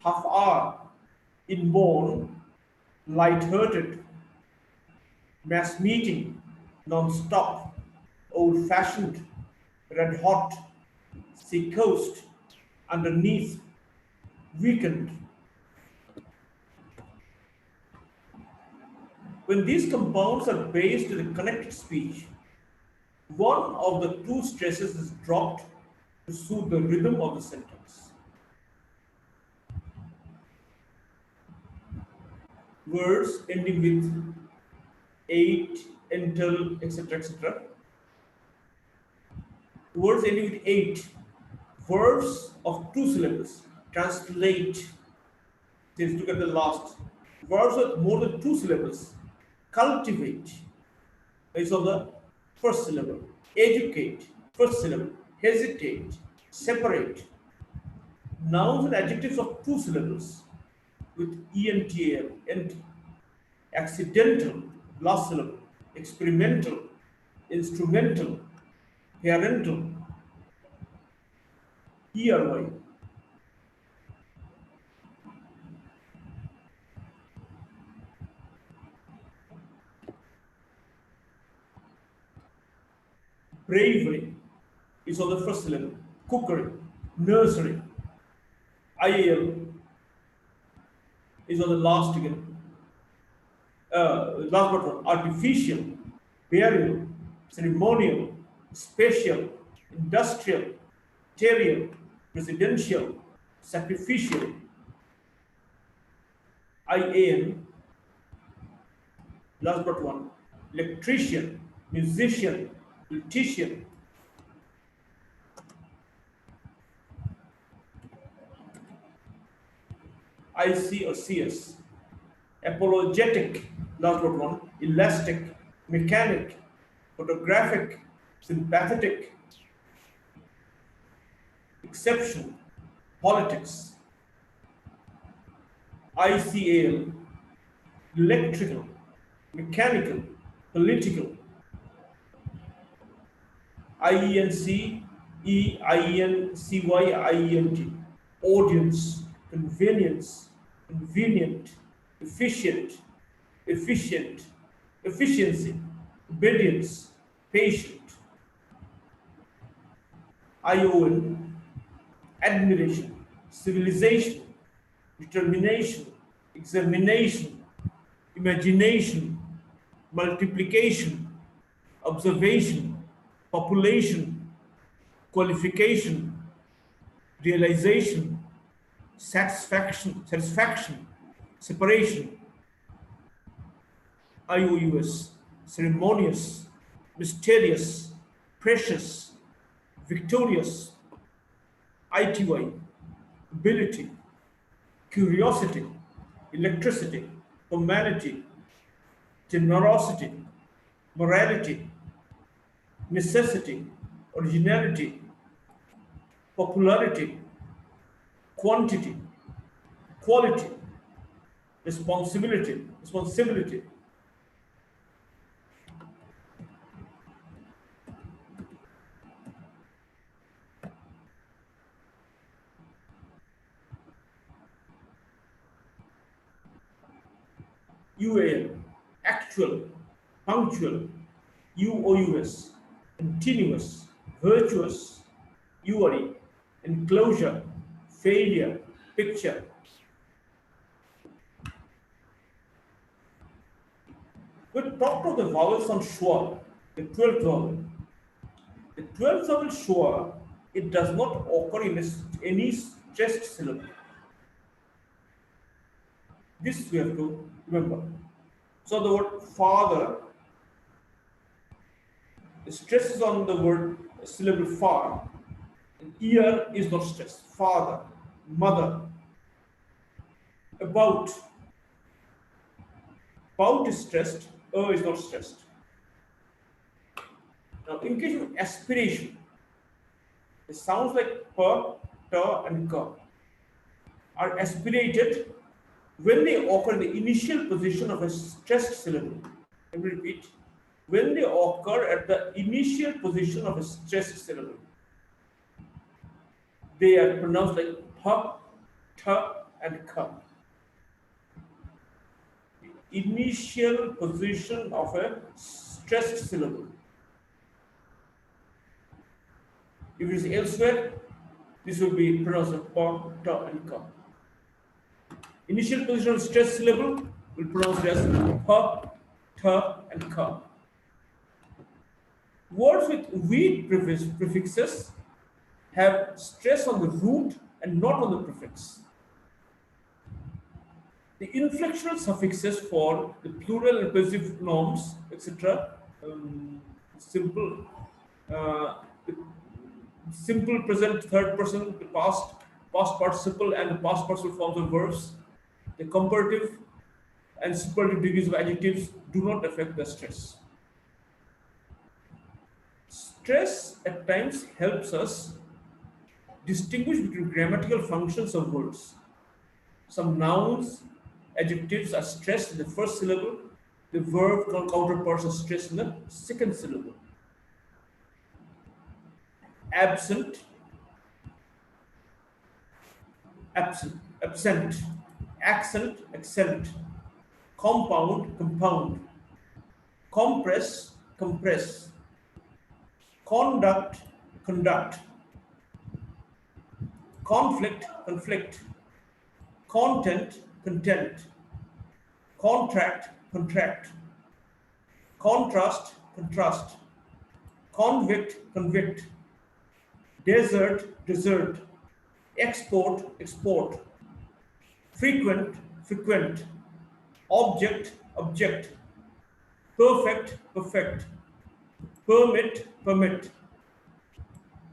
half hour, inborn, light-hearted, mass meeting, non-stop, old-fashioned, red-hot, sea coast, underneath, weakened. When these compounds are based in the connected speech, one of the two stresses is dropped to suit the rhythm of the sentence. Words ending with eight, until, etc., etc. Words ending with eight. Verbs of two syllables. Translate. Let's look at the last. Verbs with more than two syllables. Cultivate is on the first syllable. Educate, first syllable. Hesitate, separate. Nouns and adjectives of two syllables with ENTAL, ent. Accidental, last syllable. Experimental, instrumental, parental, ERY. Bravery is on the first syllable. Cookery, nursery. IAL is on the last again. Last but one. Artificial, burial, ceremonial, spatial, industrial, material, residential, sacrificial. IAN, last but one. Electrician, musician, politician. IC or CS. Apologetic, last but one. Elastic, mechanic, photographic, sympathetic, exception, politics, ICAL, electrical, mechanical, political, IENC, EIENCYIENT, audience, convenience, convenient, efficient, efficient, efficiency, obedience, patient, ION, admiration, civilization, determination, examination, imagination, multiplication, observation, population, qualification, realization, satisfaction, separation, IOUS, ceremonious, mysterious, precious, victorious, ITY, ability, curiosity, electricity, humanity, generosity, morality, necessity, originality, popularity, quantity, quality, responsibility. UAL, actual, punctual, UOUS, continuous, virtuous, URE, enclosure, failure, picture. We'll talk to the vowels on schwa, the 12th vowel. The 12th vowel schwa, it does not occur in any stressed syllable. This we have to remember. So the word father, the stress is on the word syllable far. Ear is not stressed. Father, mother. About. About is stressed. Is not stressed. Now, in case of aspiration, it sounds like per, ter, and ka are aspirated when they occur in the initial position of a stressed syllable. Let me repeat. When they occur at the initial position of a stressed syllable, they are pronounced like pa, ta, and ka. Initial position of a stressed syllable. If it is elsewhere, this will be pronounced as pa, ta, and ka. Initial position of stressed syllable will pronounce it as pa, ta, and ka. Words with weak prefixes have stress on the root and not on the prefix. The inflectional suffixes for the plural and possessive norms, etc., simple, the simple present third person, the past participle, and the past participle forms of verbs, the comparative and superlative degrees of adjectives do not affect the stress. Stress at times helps us distinguish between grammatical functions of words. Some nouns, adjectives are stressed in the first syllable, the verb counterparts are stressed in the second syllable. Absent, accent, accent, compound, compress, conduct, conflict, content, contract, contrast, convict, desert, export, frequent, object, perfect, permit,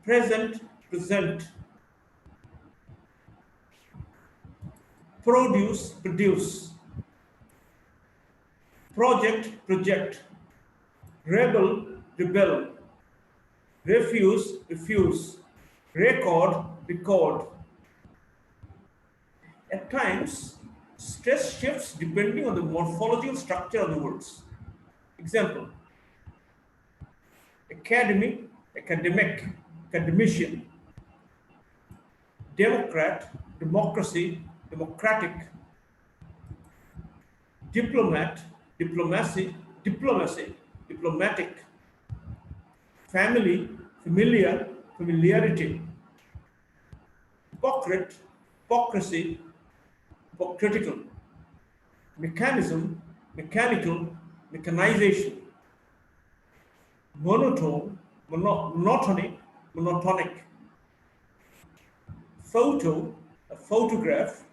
present, produce, project, rebel, rebel, refuse, refuse, record, record. At times, stress shifts depending on the morphological structure of the words. Example: academic, academic, academician, democrat, democracy, democratic, diplomat, diplomacy, diplomacy, diplomatic, family, familiar, familiarity, hypocrite, hypocrisy, hypocritical, mechanism, mechanical, mechanization, monotone, monotony, monotonic, photo, a photograph,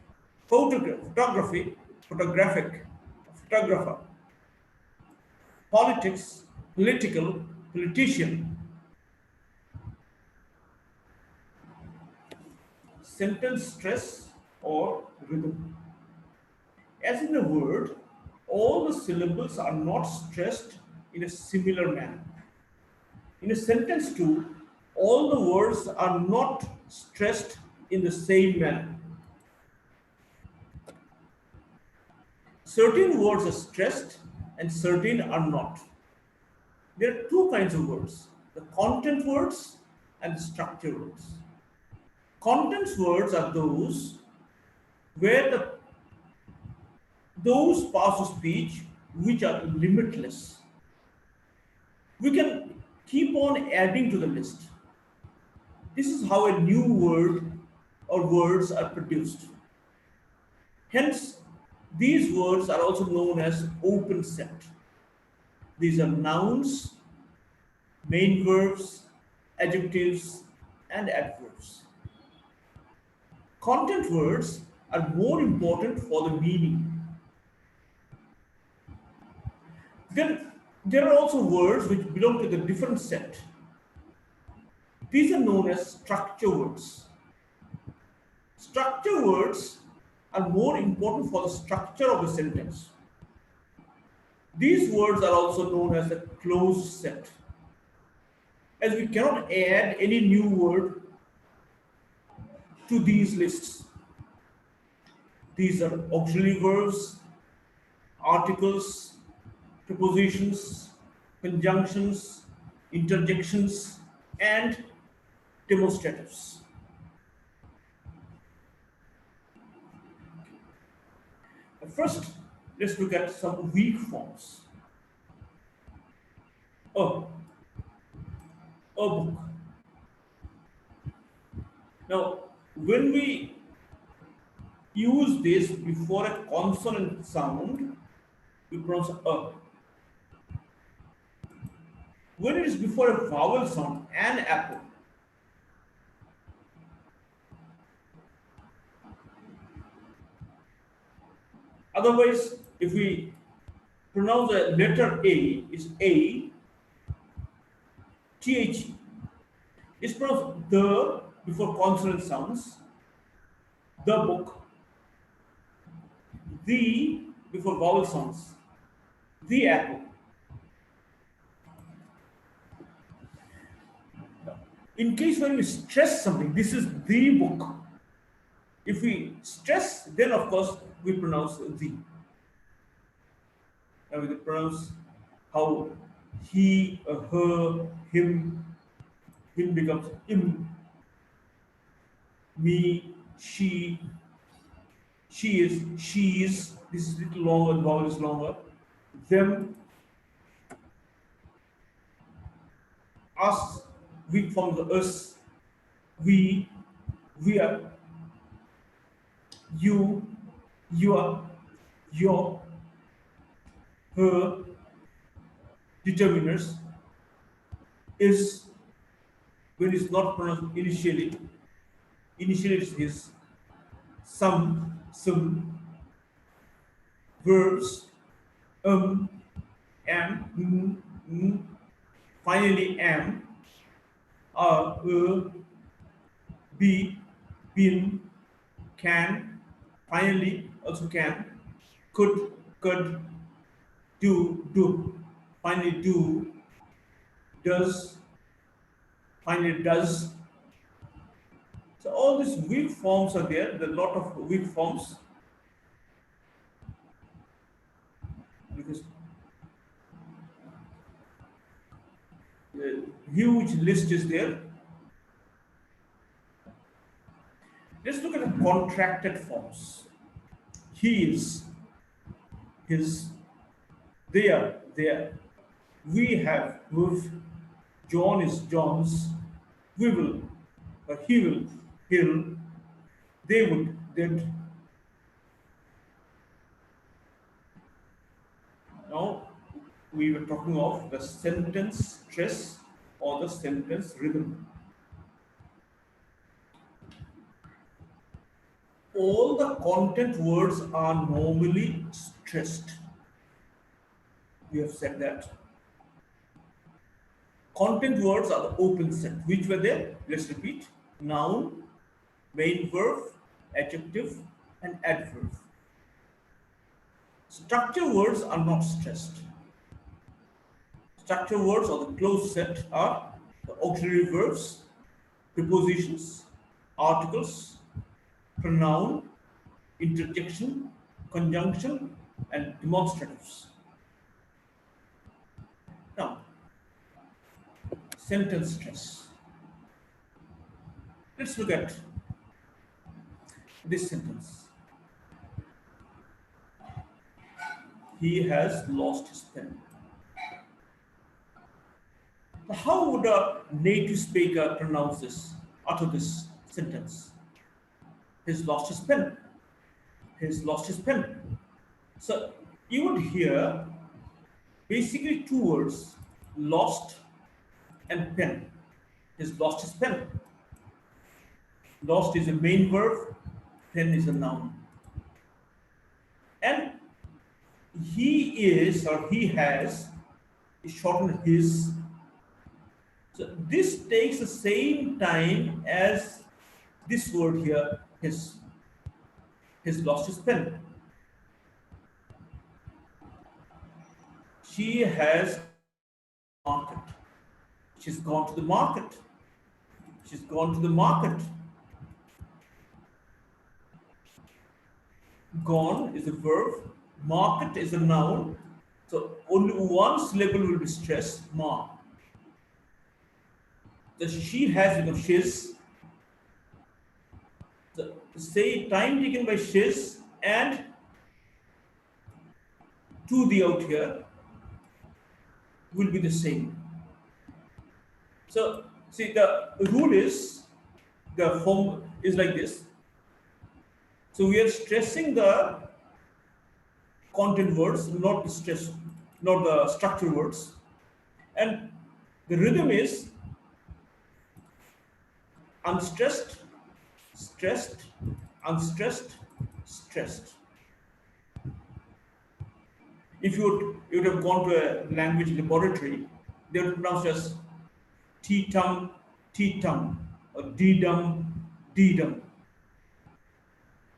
photography, photographic, photographer, politics, political, politician, sentence stress or rhythm. As in a word, all the syllables are not stressed in a similar manner. In a sentence too, all the words are not stressed in the same manner. Certain words are stressed and certain are not. There are two kinds of words: the content words and the structure words. Contents words are where those parts of speech which are limitless. We can keep on adding to the list. This is how a new word or words are produced. Hence, these words are also known as open set. These are nouns, main verbs, adjectives, and adverbs. Content words are more important for the meaning. Then there are also words which belong to the different set. These are known as structure words. Structure words are more important for the structure of a sentence. These words are also known as a closed set, as we cannot add any new word to these lists. These are auxiliary verbs, articles, prepositions, conjunctions, interjections, and demonstratives. First, let's look at some weak forms. A, a book. Now, when we use this before a consonant sound, we pronounce a. When it is before a vowel sound, an apple. Otherwise, if we pronounce the letter A, is A, THE. It's pronounced the before consonant sounds, the book, the before vowel sounds, the apple. In case when we stress something, this is the book. If we stress, then of course we pronounce the. Now we pronounce how he, her, him, him becomes him, me, she is, she is. This is a little longer, the vowel is longer. Them, us, we form the us, we are, you, your, her, determiners, is, when it's not pronounced initially it's his, some, verbs, am, finally am, are, be, been, can, finally also can, could, do, finally do, does, finally does. So all these weak forms are there. There are a lot of weak forms because the huge list is there. Let's look at the contracted forms. He is, his, they are, there. We have, we've, John is John's, we will, or he will, he'll, they would, they'd. Now we were talking of the sentence stress or the sentence rhythm. All the content words are normally stressed. We have said that. Content words are the open set. Which were there? Let's repeat. Noun, main verb, adjective, and adverb. Structure words are not stressed. Structure words or the closed set are the auxiliary verbs, prepositions, articles, pronoun, interjection, conjunction, and demonstratives. Now, sentence stress. Let's look at this sentence. He has lost his pen. How would a native speaker pronounce this, utter this sentence? He's lost his pen. He's lost his pen. So you would hear basically two words, lost and pen. He's lost his pen. Lost is a main verb, pen is a noun. And he is or he has is shortened his. So this takes the same time as this word here, his. He's lost his pen. She has market. She's gone to the market. She's gone to the market. Gone is a verb. Market is a noun. So only one syllable will be stressed. Ma. The she has become shiz. The say time taken by shiz and to the out here will be the same. So see, the rule is, the form is like this. So we are stressing the content words, not the stress, not the structure words. And the rhythm is unstressed, stressed, unstressed, stressed. If you would have gone to a language laboratory, they would pronounce as T-tum, T-tum, or D-dum, D-dum.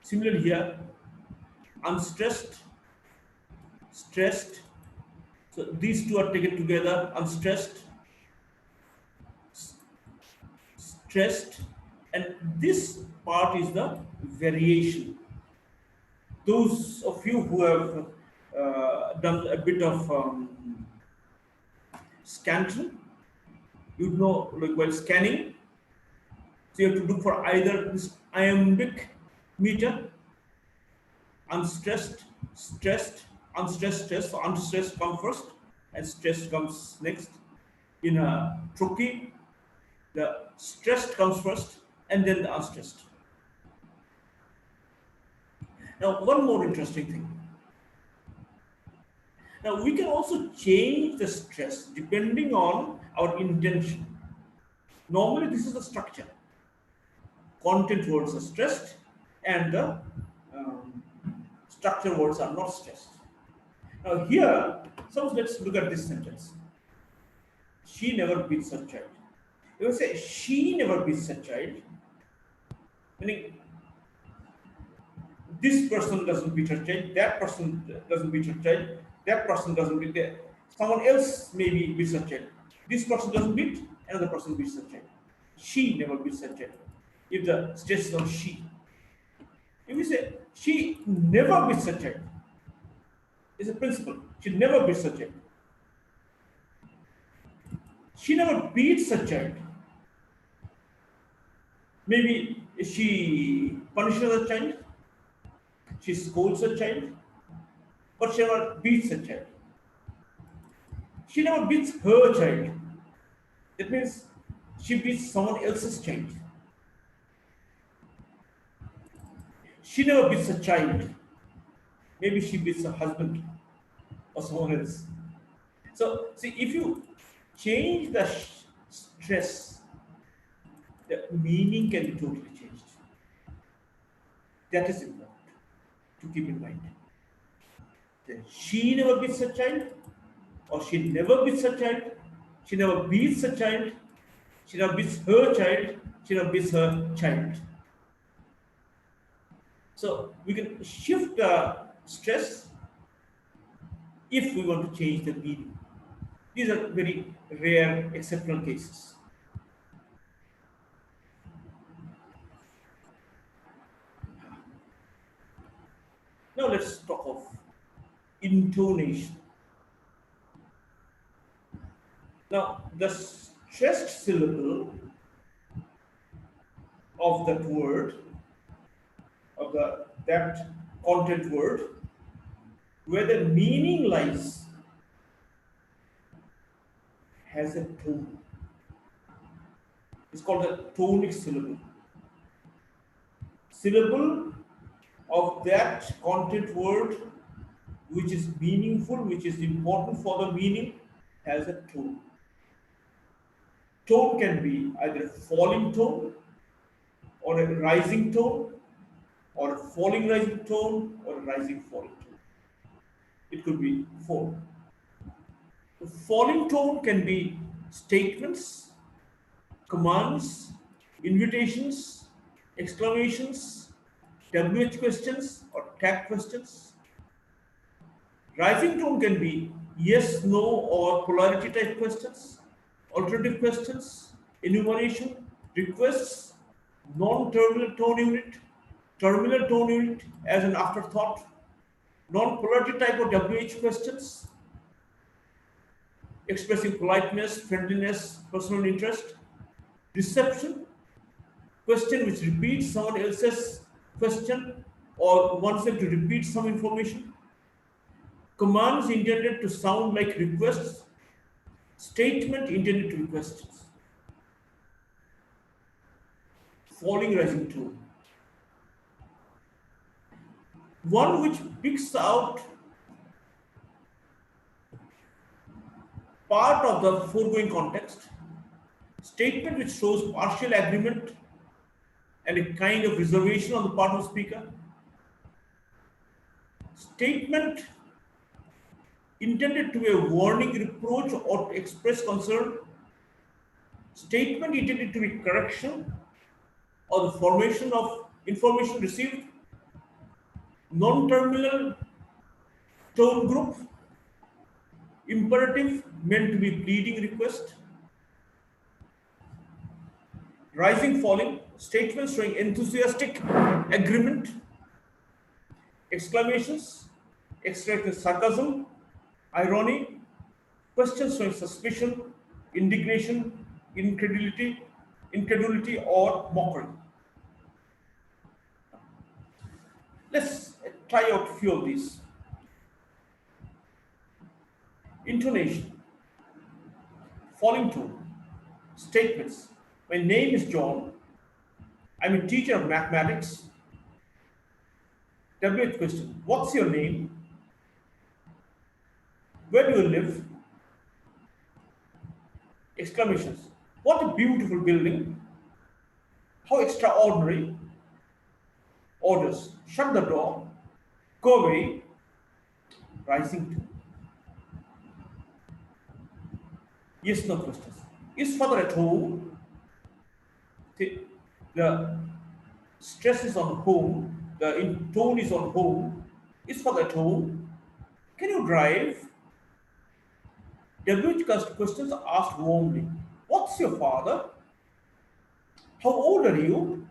Similarly here, unstressed, stressed. So these two are taken together, unstressed, stressed, and this part is the variation. Those of you who have done a bit of scansion, you know, like while scanning, so you have to look for either this iambic meter, unstressed, stressed, unstressed, stressed. So unstressed comes first, and stressed comes next. In a trochee, the stressed comes first, and then the unstressed. Now, one more interesting thing. Now, we can also change the stress depending on our intention. Normally, this is the structure. Content words are stressed, and the structure words are not stressed. Now, here, so let's look at this sentence. She never beats her child. You will say, she never beats her child, meaning this person doesn't beat her child, that person doesn't beat her child, that person doesn't beat that. Someone else maybe beats her child. This person doesn't beat, another person beats the child. She never beats the child. If the stress is on she. If we say she never beats a child, it's a principle. She never beats a child. She never beats a child. Maybe she punishes a child, she scolds a child, but she never beats a child. She never beats her child. That means she beats someone else's child. She never beats a child. Maybe she beats her husband or someone else. So, see, if you change the stress, the meaning can be totally changed. That is important to keep in mind. That she never beats a child, or she never beats a child, she never beats a child, she never beats her child, she never beats her child. So we can shift the stress if we want to change the meaning. These are very rare, exceptional cases. Now let's talk of intonation. Now the stressed syllable of that word, of that content word, where the meaning lies, has a tone. It's called a tonic syllable. Syllable of that content word which is meaningful, which is important for the meaning, has a tone. Tone can be either a falling tone, or a rising tone, or a falling rising tone, or a rising falling tone. It could be four. The falling tone can be statements, commands, invitations, exclamations, WH questions, or tag questions. Rising tone can be yes, no, or polarity type questions, alternative questions, enumeration, requests, non-terminal tone unit, terminal tone unit as an afterthought, non-polarity type of WH questions, expressing politeness, friendliness, personal interest, reception, question which repeats someone else's question or wants them to repeat some information, commands intended to sound like requests, statement intended to request, falling rising tone. One which picks out part of the foregoing context, statement which shows partial agreement and a kind of reservation on the part of the speaker, statement intended to be a warning, reproach, or to express concern, statement intended to be correction or the formation of information received, non-terminal tone group, imperative meant to be pleading request, rising falling, statements showing enthusiastic agreement, exclamations, expressing sarcasm, irony, questions showing suspicion, indignation, incredulity, or mockery. Let's try out a few of these. Intonation, falling tone, statements. My name is John. I'm a teacher of mathematics. WH question. What's your name? Where do you live? Exclamations. What a beautiful building. How extraordinary. Orders. Shut the door. Go away. Rising tone. Yes, no questions. Is father at home? The stress is on home. The tone is on home. Is father at home? Can you drive? WH questions are asked warmly. What's your father? How old are you?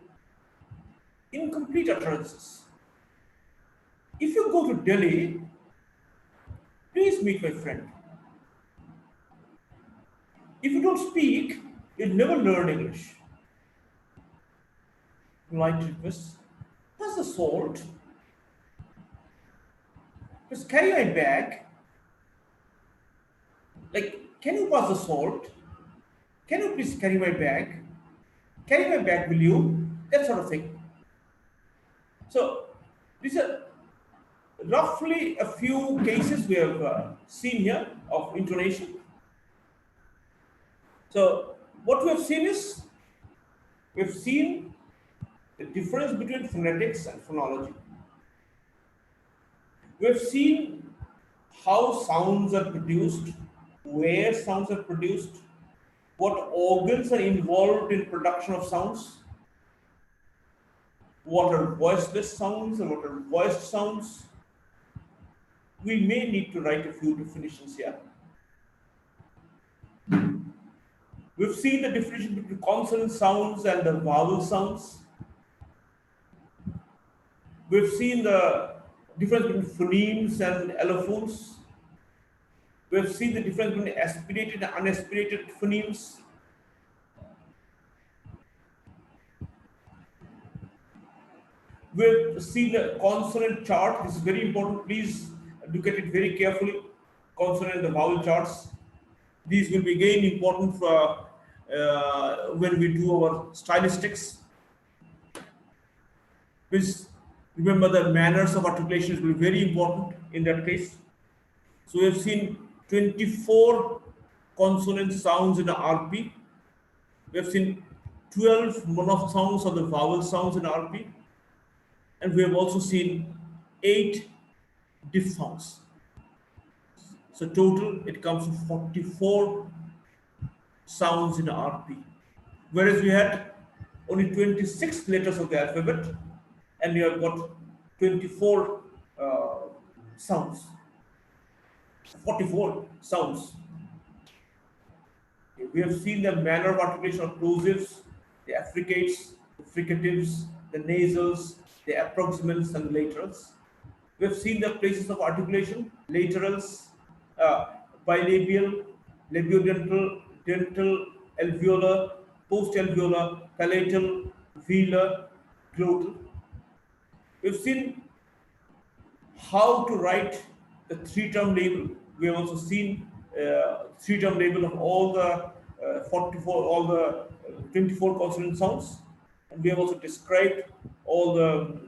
Incomplete utterances. If you go to Delhi, please meet my friend. If you don't speak, you'll never learn English. Polite request. Pass the salt. Just carry my bag. Like, can you pass the salt? Can you please carry my bag? Carry my bag, will you? That sort of thing. So, these are roughly a few cases we have seen here of intonation. So, what we have seen is we have seen the difference between phonetics and phonology. We have seen how sounds are produced, where sounds are produced, what organs are involved in production of sounds, what are voiceless sounds and what are voiced sounds. We may need to write a few definitions here. We've seen the difference between consonant sounds and the vowel sounds. We've seen the difference between phonemes and allophones. We've seen the difference between aspirated and unaspirated phonemes. We've seen the consonant chart. This is very important. Please look at it very carefully. Consonant and the vowel charts. These will be again important for when we do our stylistics. Please remember the manners of articulation will be very important in that case. So we have seen 24 consonant sounds in the RP. We have seen 12 monophthongs or the vowel sounds in RP. And we have also seen 8 diphthongs. So total it comes to 44 sounds in RP. Whereas we had only 26 letters of the alphabet and we have got 24 sounds. 44 sounds. We have seen the manner of articulation of plosives, the affricates, the fricatives, the nasals, the approximants and laterals. We have seen the places of articulation, laterals, bilabial, labiodental, dental, alveolar, post-alveolar, palatal, velar, glottal. We've seen how to write the three-term label. We have also seen three-term label of all the 44, all the 24 consonant sounds, and we have also described all the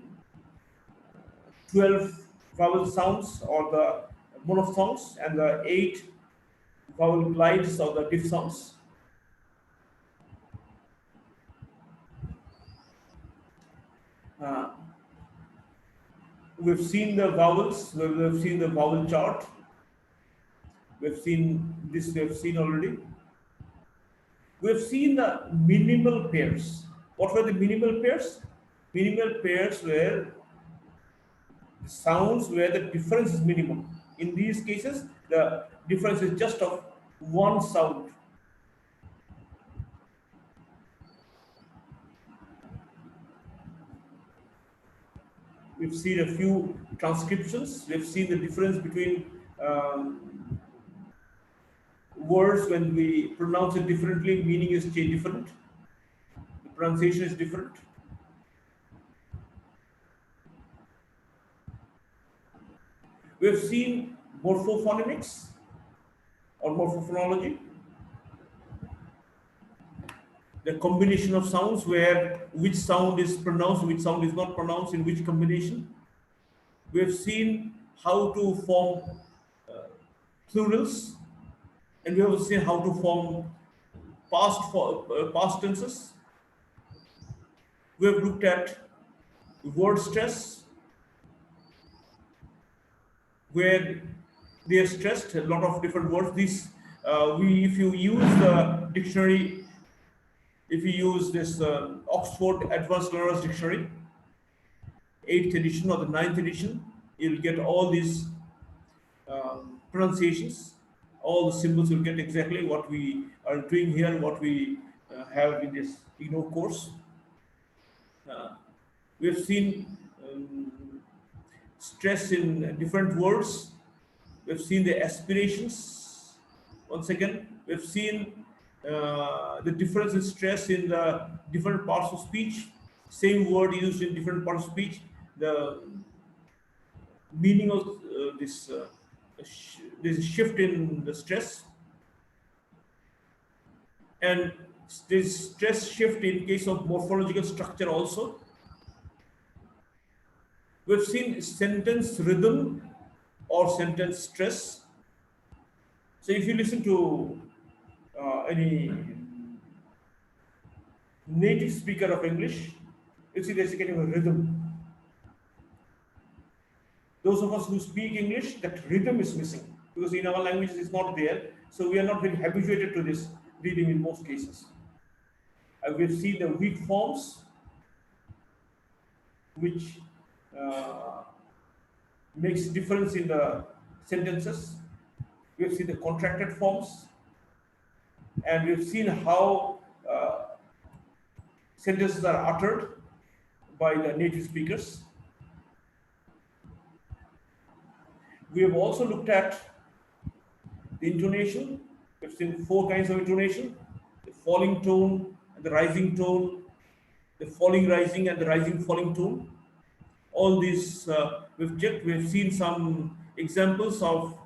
12 vowel sounds or the monophthongs and the 8 vowel glides or the diphthongs. We've seen the vowels, we've seen the vowel chart, we've seen this, we've seen already. We've seen the minimal pairs. What were the minimal pairs? Minimal pairs were sounds where the difference is minimum. In these cases, the difference is just of one sound. We've seen a few transcriptions. We've seen the difference between words when we pronounce it differently, meaning is different. The pronunciation is different. We've seen morphophonemics or morphophonology, the combination of sounds where which sound is pronounced, which sound is not pronounced in which combination. We have seen how to form plurals, and we have seen how to form past tenses. We have looked at word stress, where they are stressed a lot of different words. These if you use the dictionary, if you use this Oxford Advanced Learners Dictionary, 8th edition or the 9th edition, you'll get all these pronunciations all the symbols, you'll get exactly what we are doing here, what we have in this course. Uh, we have seen stress in different words. We've seen the aspirations. Once again, we've seen the difference in stress in the different parts of speech. Same word used in different parts of speech. The meaning of this shift in the stress, and this stress shift in case of morphological structure also. We've seen sentence rhythm or sentence stress. So if you listen to any native speaker of English, you see there's a kind of a rhythm. Those of us who speak English, that rhythm is missing because in our languages it's not there. So we are not very habituated to this reading in most cases. We've seen the weak forms, which uh, makes difference in the sentences. We've seen the contracted forms, and we've seen how sentences are uttered by the native speakers. We have also looked at the intonation. We've seen four kinds of intonation: the falling tone, and the rising tone, the falling rising, and the rising falling tone. All these we've checked. We've seen some examples of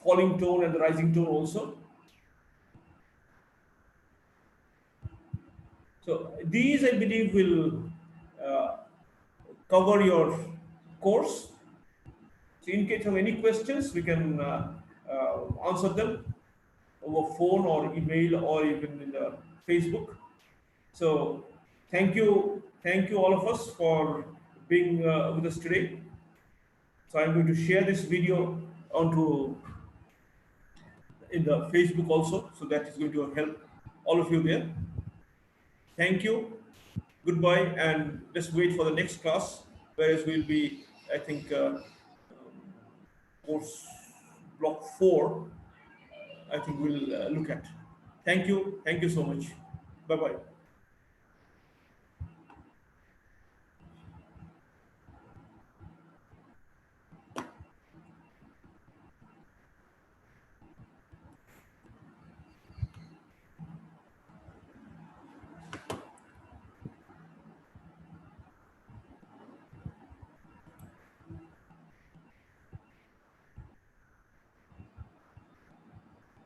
falling tone and the rising tone also. So these, I believe, will uh, cover your course. So in case of any questions, we can answer them over phone or email or even in the Facebook. So thank you all of us for being with us today. So I'm going to share this video onto in the Facebook also, so that is going to help all of you there. Thank you. Goodbye, and let's wait for the next class, whereas we'll be, I think, course block 4. I think we'll look at. Thank you. Thank you so much. Bye bye.